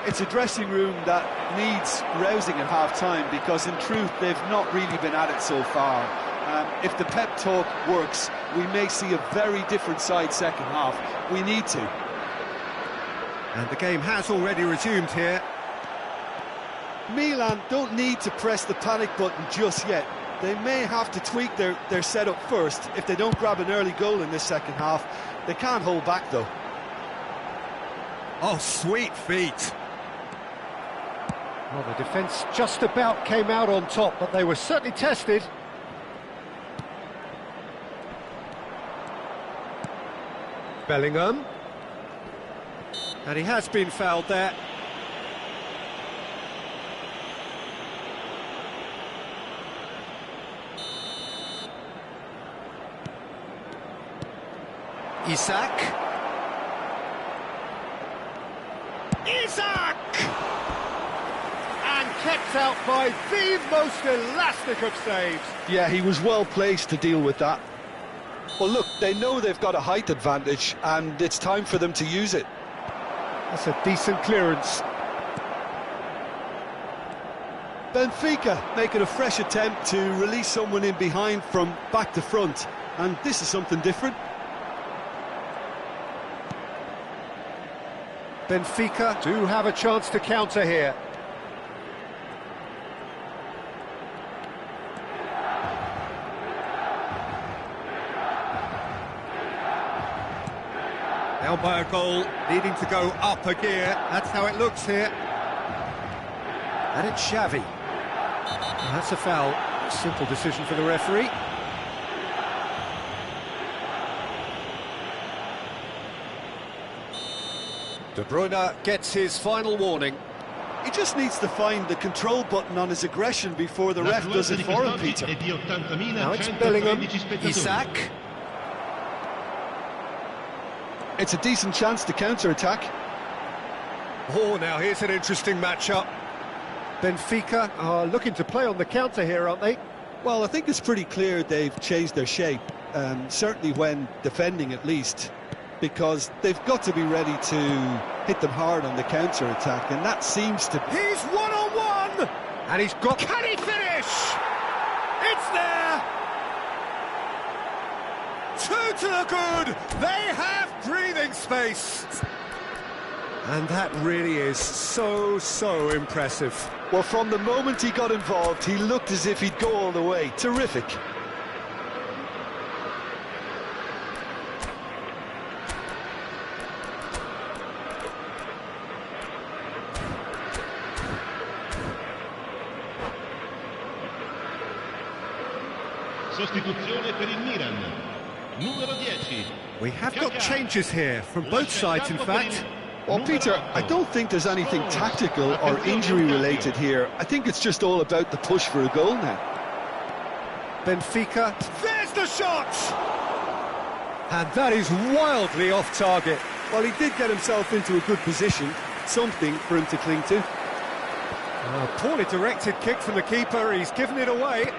It's a dressing room that needs rousing at half-time because, in truth, they've not really been at it so far. If the pep talk works, we may see a very different side second half. We need to. And the game has already resumed here. Milan don't need to press the panic button just yet. They may have to tweak their setup first if they don't grab an early goal in this second half. They can't hold back, though. Oh, sweet feet. Well, the defence just about came out on top, but they were certainly tested. Bellingham. And he has been fouled there. Isak. And kept out by the most elastic of saves. Yeah, he was well placed to deal with that. Well, look, they know they've got a height advantage, and it's time for them to use it. That's a decent clearance. Benfica making a fresh attempt to release someone in behind from back to front, and this is something different. Benfica do have a chance to counter here. Down by a goal, needing to go up a gear. That's how it looks here. And it's Xavi. And that's a foul. Simple decision for the referee. De Bruyne gets his final warning. He just needs to find the control button on his aggression before the ref does it for him, Peter. Now it's Bellingham, Isak. It's a decent chance to counter-attack. Oh, now here's an interesting matchup. Benfica are looking to play on the counter here, aren't they? Well, I think it's pretty clear they've changed their shape, certainly when defending at least, because they've got to be ready to hit them hard on the counter-attack, and that seems to... He's one-on-one! And he's got... Can he finish? It's there! Two to the good! They have breathing space! And that really is so impressive. Well, from the moment he got involved, he looked as if he'd go all the way. Terrific. Sostituzione per il Milan. Numero 10. We have got changes here from both sides, in fact. Well, Peter, I don't think there's anything tactical or injury-related here. I think it's just all about the push for a goal now. Benfica, there's the shot! And that is wildly off target. Well, he did get himself into a good position, something for him to cling to. A poorly directed kick from the keeper, he's given it away.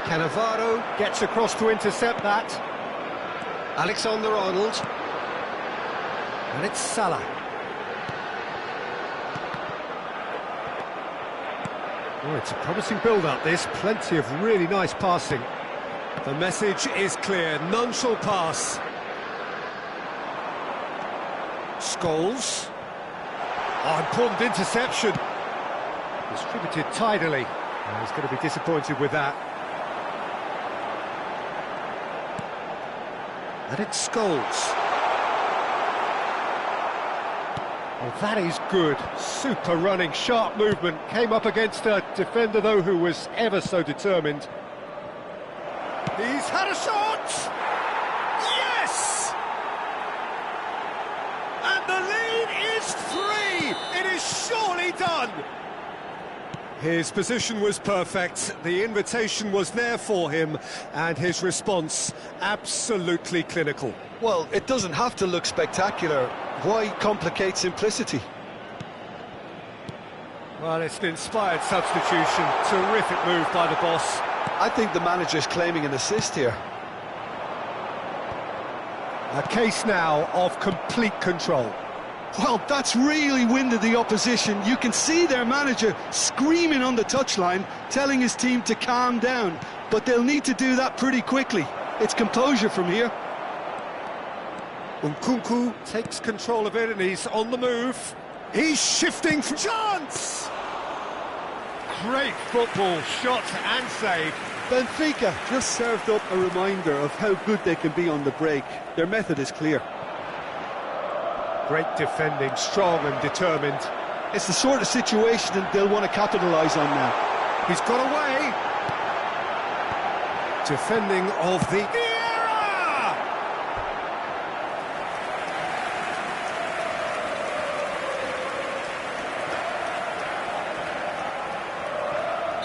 Cannavaro gets across to intercept that. Alexander-Arnold. And it's Salah. Oh, it's a promising build-up, this. Plenty of really nice passing. The message is clear, none shall pass. Scholes. Oh, important interception. Distributed tidily. Oh, he's going to be disappointed with that. And it's Scholes. Oh, that is good. Super running, sharp movement. Came up against a defender, though, who was ever so determined. He's had a shot! Yes! And the lead is 3! It is surely done! His position was perfect, the invitation was there for him, and his response absolutely clinical. Well, it doesn't have to look spectacular. Why complicate simplicity? Well, it's an inspired substitution. Terrific move by the boss. I think the manager's claiming an assist here. A case now of complete control. Well, that's really winded the opposition. You can see their manager screaming on the touchline, telling his team to calm down. But they'll need to do that pretty quickly. It's composure from here. Nkunku takes control of it and he's on the move. He's shifting for chance! Great football, shot and save. Benfica just served up a reminder of how good they can be on the break. Their method is clear. Great defending, strong and determined. It's the sort of situation that they'll want to capitalise on now. He's got away. Defending of the...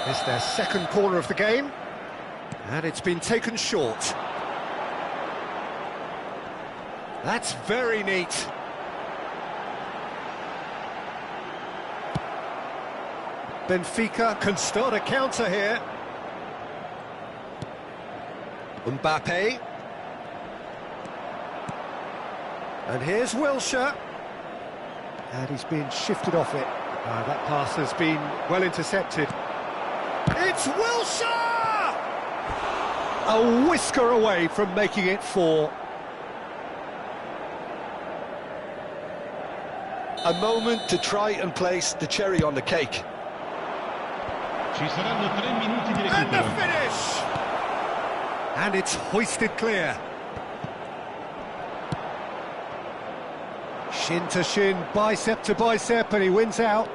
It's their second corner of the game, and it's been taken short. That's very neat. Benfica can start a counter here. Mbappe. And here's Wilshere. And he's been shifted off it. That pass has been well intercepted. It's Wilshere! A whisker away from making it 4. A moment to try and place the cherry on the cake. Ci saranno 3 minuti di And the recupero. finish! And it's hoisted clear. Shin to shin, bicep to bicep, and he wins out.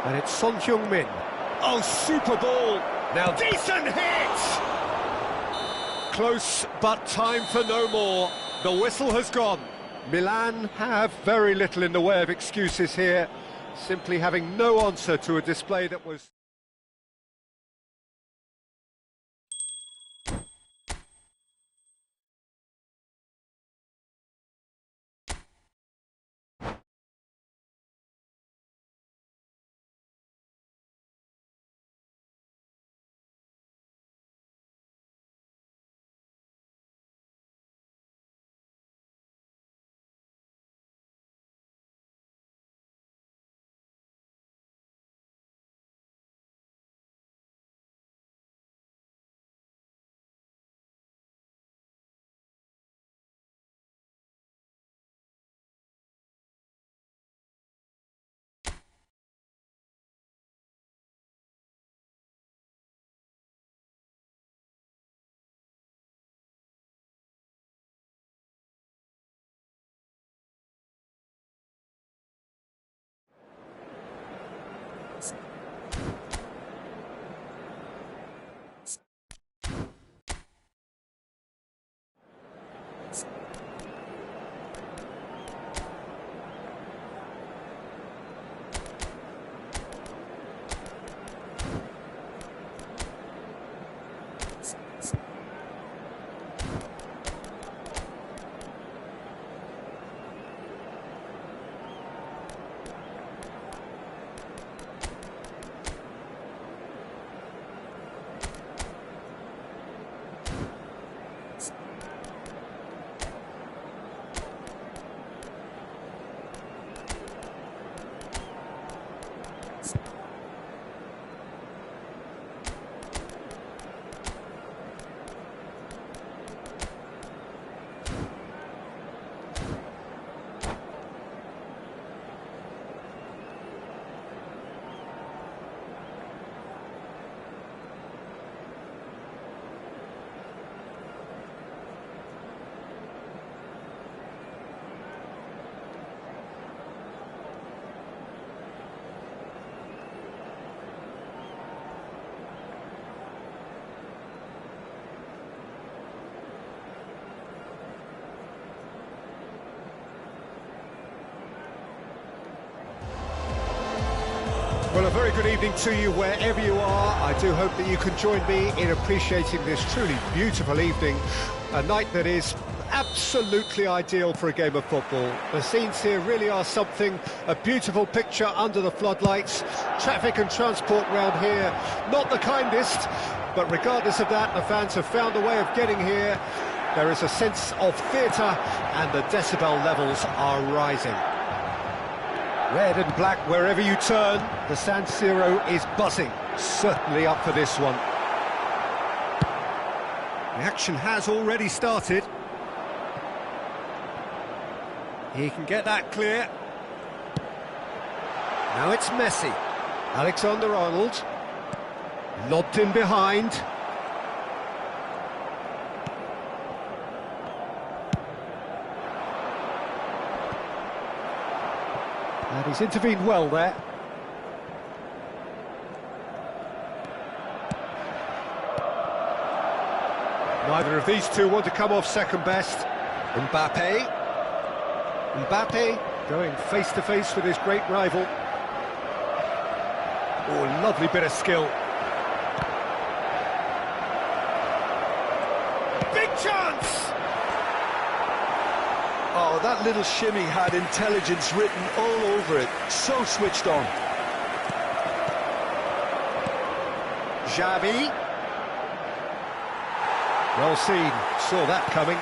And it's Son Heung-min. Oh, super ball! Now, decent hit! Close, but time for no more. The whistle has gone. Milan have very little in the way of excuses here, simply having no answer to a display that was... Well, a very good evening to you wherever you are. I do hope that you can join me in appreciating this truly beautiful evening, a night that is absolutely ideal for a game of football. The scenes here really are something, a beautiful picture under the floodlights. Traffic and transport round here, not the kindest, but regardless of that, the fans have found a way of getting here. There is a sense of theatre, and the decibel levels are rising. Red and black wherever you turn, the San Siro is buzzing, certainly up for this one. The action has already started. He can get that clear. Now it's Messi. Alexander-Arnold. Lobbed in behind. And he's intervened well there. Neither of these two want to come off second best. Mbappe. Mbappe going face-to-face with his great rival. Oh, lovely bit of skill. Big chance! Oh, that little shimmy had intelligence written all over it. So switched on. Xavi. Well seen, saw that coming.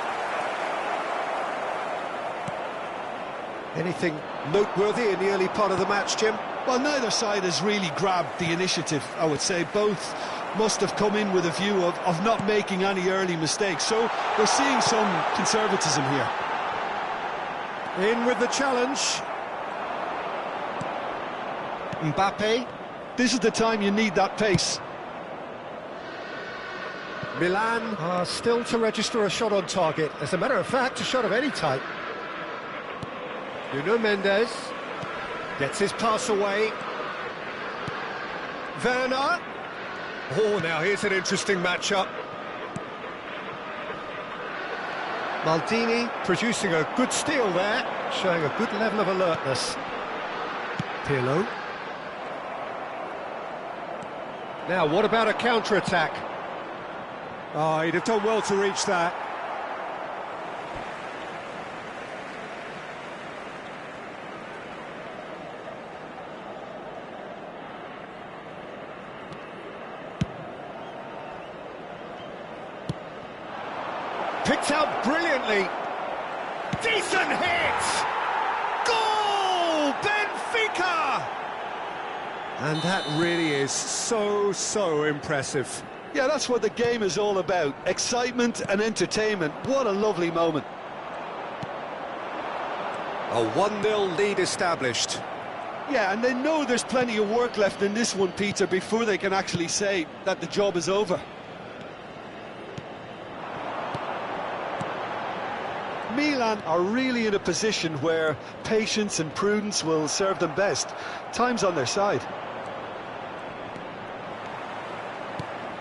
Anything noteworthy in the early part of the match, Jim? Well, neither side has really grabbed the initiative, I would say. Both must have come in with a view of not making any early mistakes. So we're seeing some conservatism here. In with the challenge. Mbappe. This is the time you need that pace. Milan are still to register a shot on target. As a matter of fact, a shot of any type. Nuno Mendes gets his pass away. Werner. Oh, now here's an interesting matchup. Maldini producing a good steal there, showing a good level of alertness. Pirlo. Now, what about a counter-attack? Oh, he'd have done well to reach that. Picked out brilliantly. Decent hit! Goal! Benfica! And that really is so impressive. Yeah, that's what the game is all about. Excitement and entertainment. What a lovely moment. A 1-0 lead established. Yeah, and they know there's plenty of work left in this one, Peter, before they can actually say that the job is over. Milan are really in a position where patience and prudence will serve them best. Time's on their side.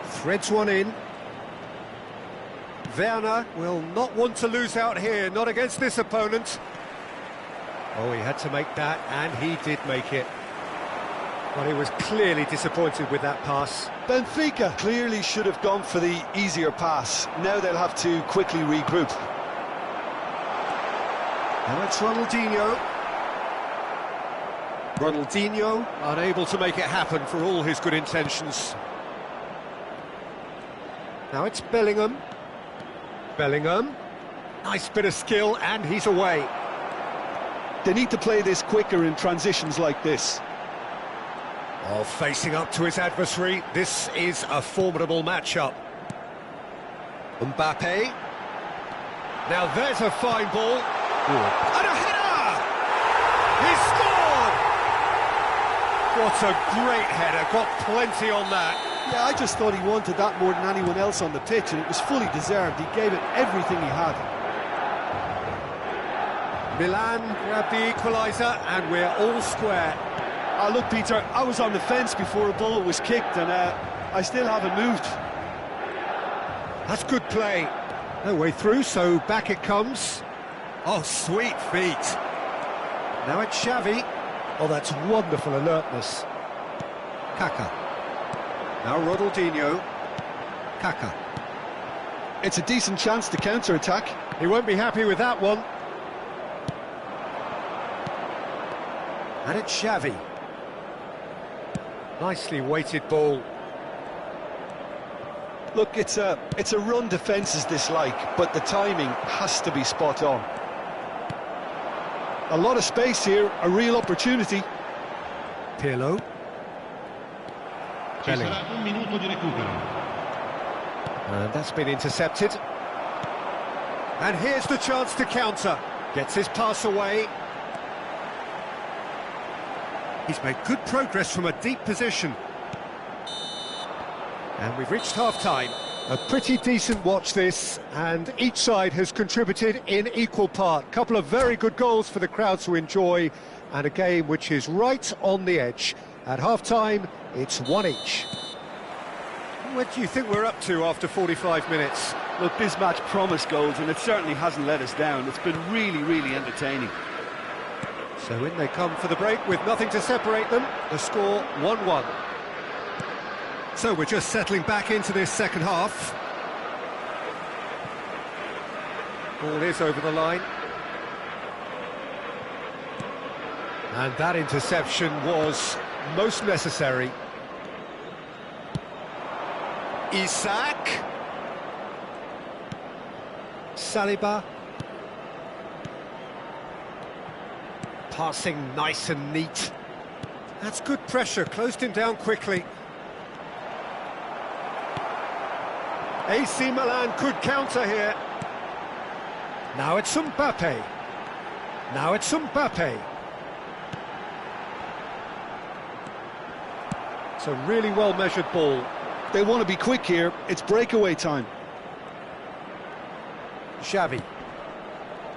Threads one in. Werner will not want to lose out here, not against this opponent. Oh, he had to make that, and he did make it. But he was clearly disappointed with that pass. Benfica clearly should have gone for the easier pass. Now they'll have to quickly regroup. Now it's Ronaldinho. Ronaldinho unable to make it happen for all his good intentions. Now it's Bellingham. Bellingham. Nice bit of skill, and he's away. They need to play this quicker in transitions like this. Oh, facing up to his adversary, this is a formidable matchup. Mbappe. Now there's a fine ball. Ooh. And a header! He scored! What a great header, got plenty on that. Yeah, I just thought he wanted that more than anyone else on the pitch, and it was fully deserved. He gave it everything he had. Milan grabbed the equaliser, and we're all square. Look, Peter, I was on the fence before a ball was kicked, and I still haven't moved. That's good play. No way through, so back it comes. Oh, sweet feet. Now it's Xavi. Oh, that's wonderful alertness. Kaka. Now Ronaldinho. Kaka. It's a decent chance to counter-attack. He won't be happy with that one. And it's Xavi. Nicely weighted ball. Look, it's a run defence is dislike, but the timing has to be spot on. A lot of space here, a real opportunity. Pirlo. Ci sarà un minuto di recupero. And that's been intercepted. And here's the chance to counter. Gets his pass away. He's made good progress from a deep position. And we've reached half-time. A pretty decent watch this, and each side has contributed in equal part. Couple of very good goals for the crowd to enjoy, and a game which is right on the edge. At half-time, it's one each. What do you think we're up to after 45 minutes? Look, this match promised goals, and it certainly hasn't let us down. It's been really entertaining. So in they come for the break with nothing to separate them. The score 1-1. So we're just settling back into this second half. Ball is over the line. And that interception was most necessary. Isak. Saliba. Passing nice and neat. That's good pressure, closed him down quickly. AC Milan could counter here. Now it's Mbappe. Now it's Mbappe. It's a really well-measured ball. They want to be quick here. It's breakaway time. Xavi.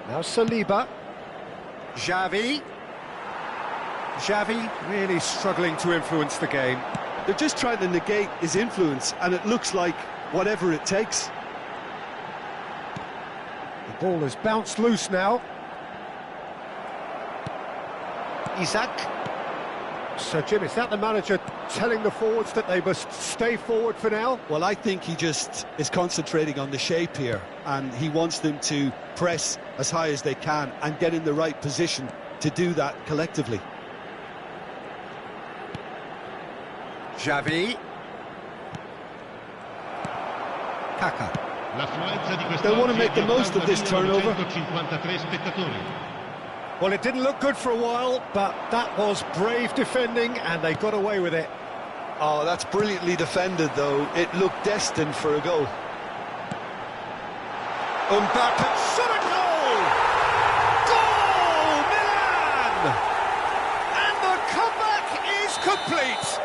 Now Saliba. Xavi. Xavi really struggling to influence the game. They're just trying to negate his influence, and it looks like whatever it takes. The ball has bounced loose now. Isak. Sir Jim, is that the manager telling the forwards that they must stay forward for now? Well, I think he just is concentrating on the shape here, and he wants them to press as high as they can and get in the right position to do that collectively. Xavi. Kaka. They want to make the most of this turnover. Well, it didn't look good for a while, but that was brave defending, and they got away with it. Oh, that's brilliantly defended, though. It looked destined for a goal. Mbappe, shot a goal! Goal, Milan! And the comeback is complete!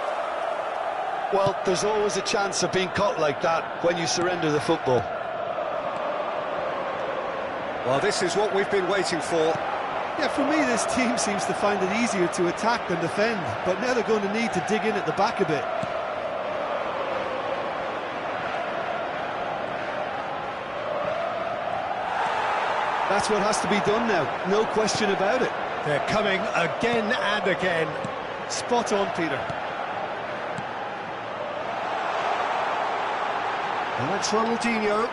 Well, there's always a chance of being caught like that when you surrender the football. Well, this is what we've been waiting for. Yeah, for me, this team seems to find it easier to attack than defend, but now they're going to need to dig in at the back a bit. That's what has to be done now, no question about it. They're coming again and again. Spot on, Peter. And that's Ronaldinho.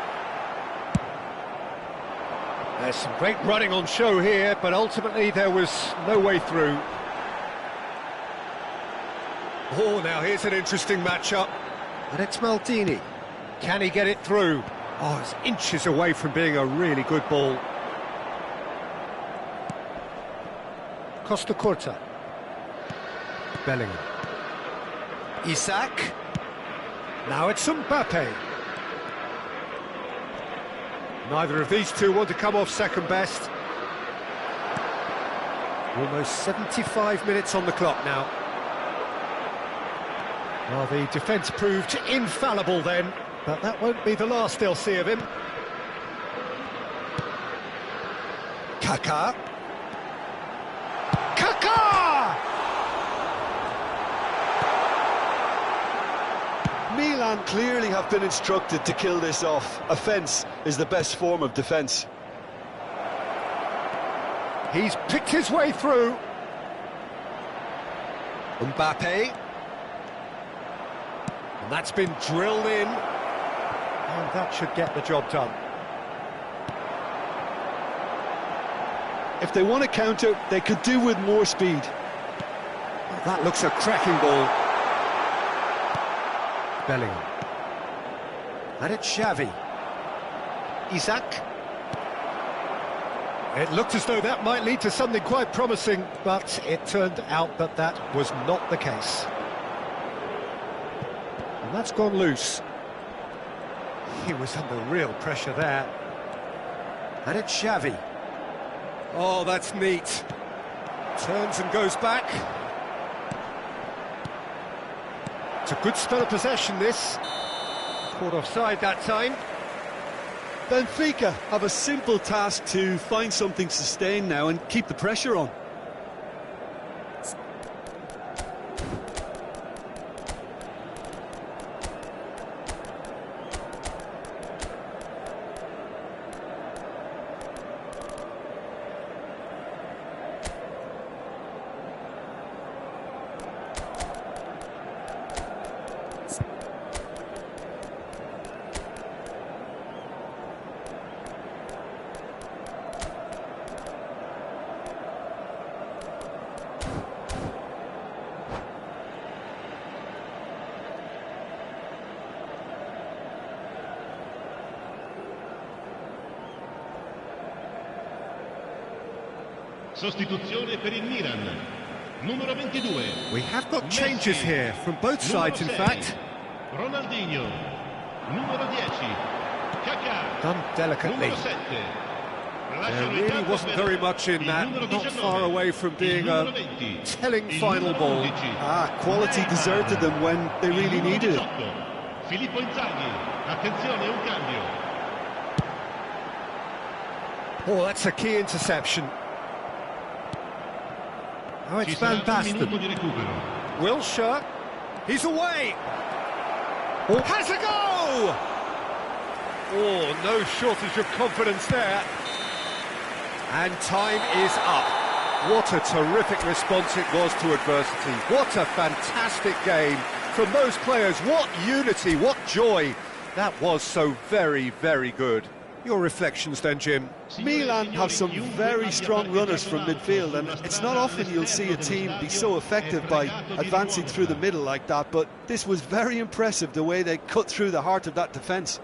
There's some great running on show here, but ultimately there was no way through. Oh, now here's an interesting matchup. And it's Maldini. Can he get it through? Oh, it's inches away from being a really good ball. Costa Curta. Bellingham. Isak. Now it's Mbappe. Neither of these two want to come off second best. Almost 75 minutes on the clock now. Well, the defence proved infallible then, but that won't be the last they'll see of him. Kaka. Kaka! Milan clearly have been instructed to kill this off. Offence is the best form of defence. He's picked his way through. Mbappe. And that's been drilled in. And that should get the job done. If they want to counter, they could do with more speed. Well, that looks a cracking ball. Bellingham. And it's Xavi. Isak. It looked as though that might lead to something quite promising, but it turned out that that was not the case. And that's gone loose. He was under real pressure there. And it's Xavi. Oh, that's neat. Turns and goes back. It's a good spell of possession, this. Caught offside that time. Benfica have a simple task to find something sustained now and keep the pressure on. Sostituzione per il Milan. Numero 22. We have got changes here from both sides, in fact. Ronaldinho. Numero 10. Kaká. Done delicately. Numero 7. There really wasn't very much in that, not far away from being a telling final ball. Quality deserted them when they really needed it. Filippo Inzaghi. Attenzione, un cambio. Oh, that's a key interception. Oh, it's Van Basten. Wilshere. He's away. Oh. Has a go! Oh, no shortage of confidence there. And time is up. What a terrific response it was to adversity. What a fantastic game from those players. What unity, what joy. That was so very, very good. Your reflections then, Jim? Milan have some very strong runners from midfield, and it's not often you'll see a team be so effective by advancing through the middle like that, but this was very impressive, the way they cut through the heart of that defence.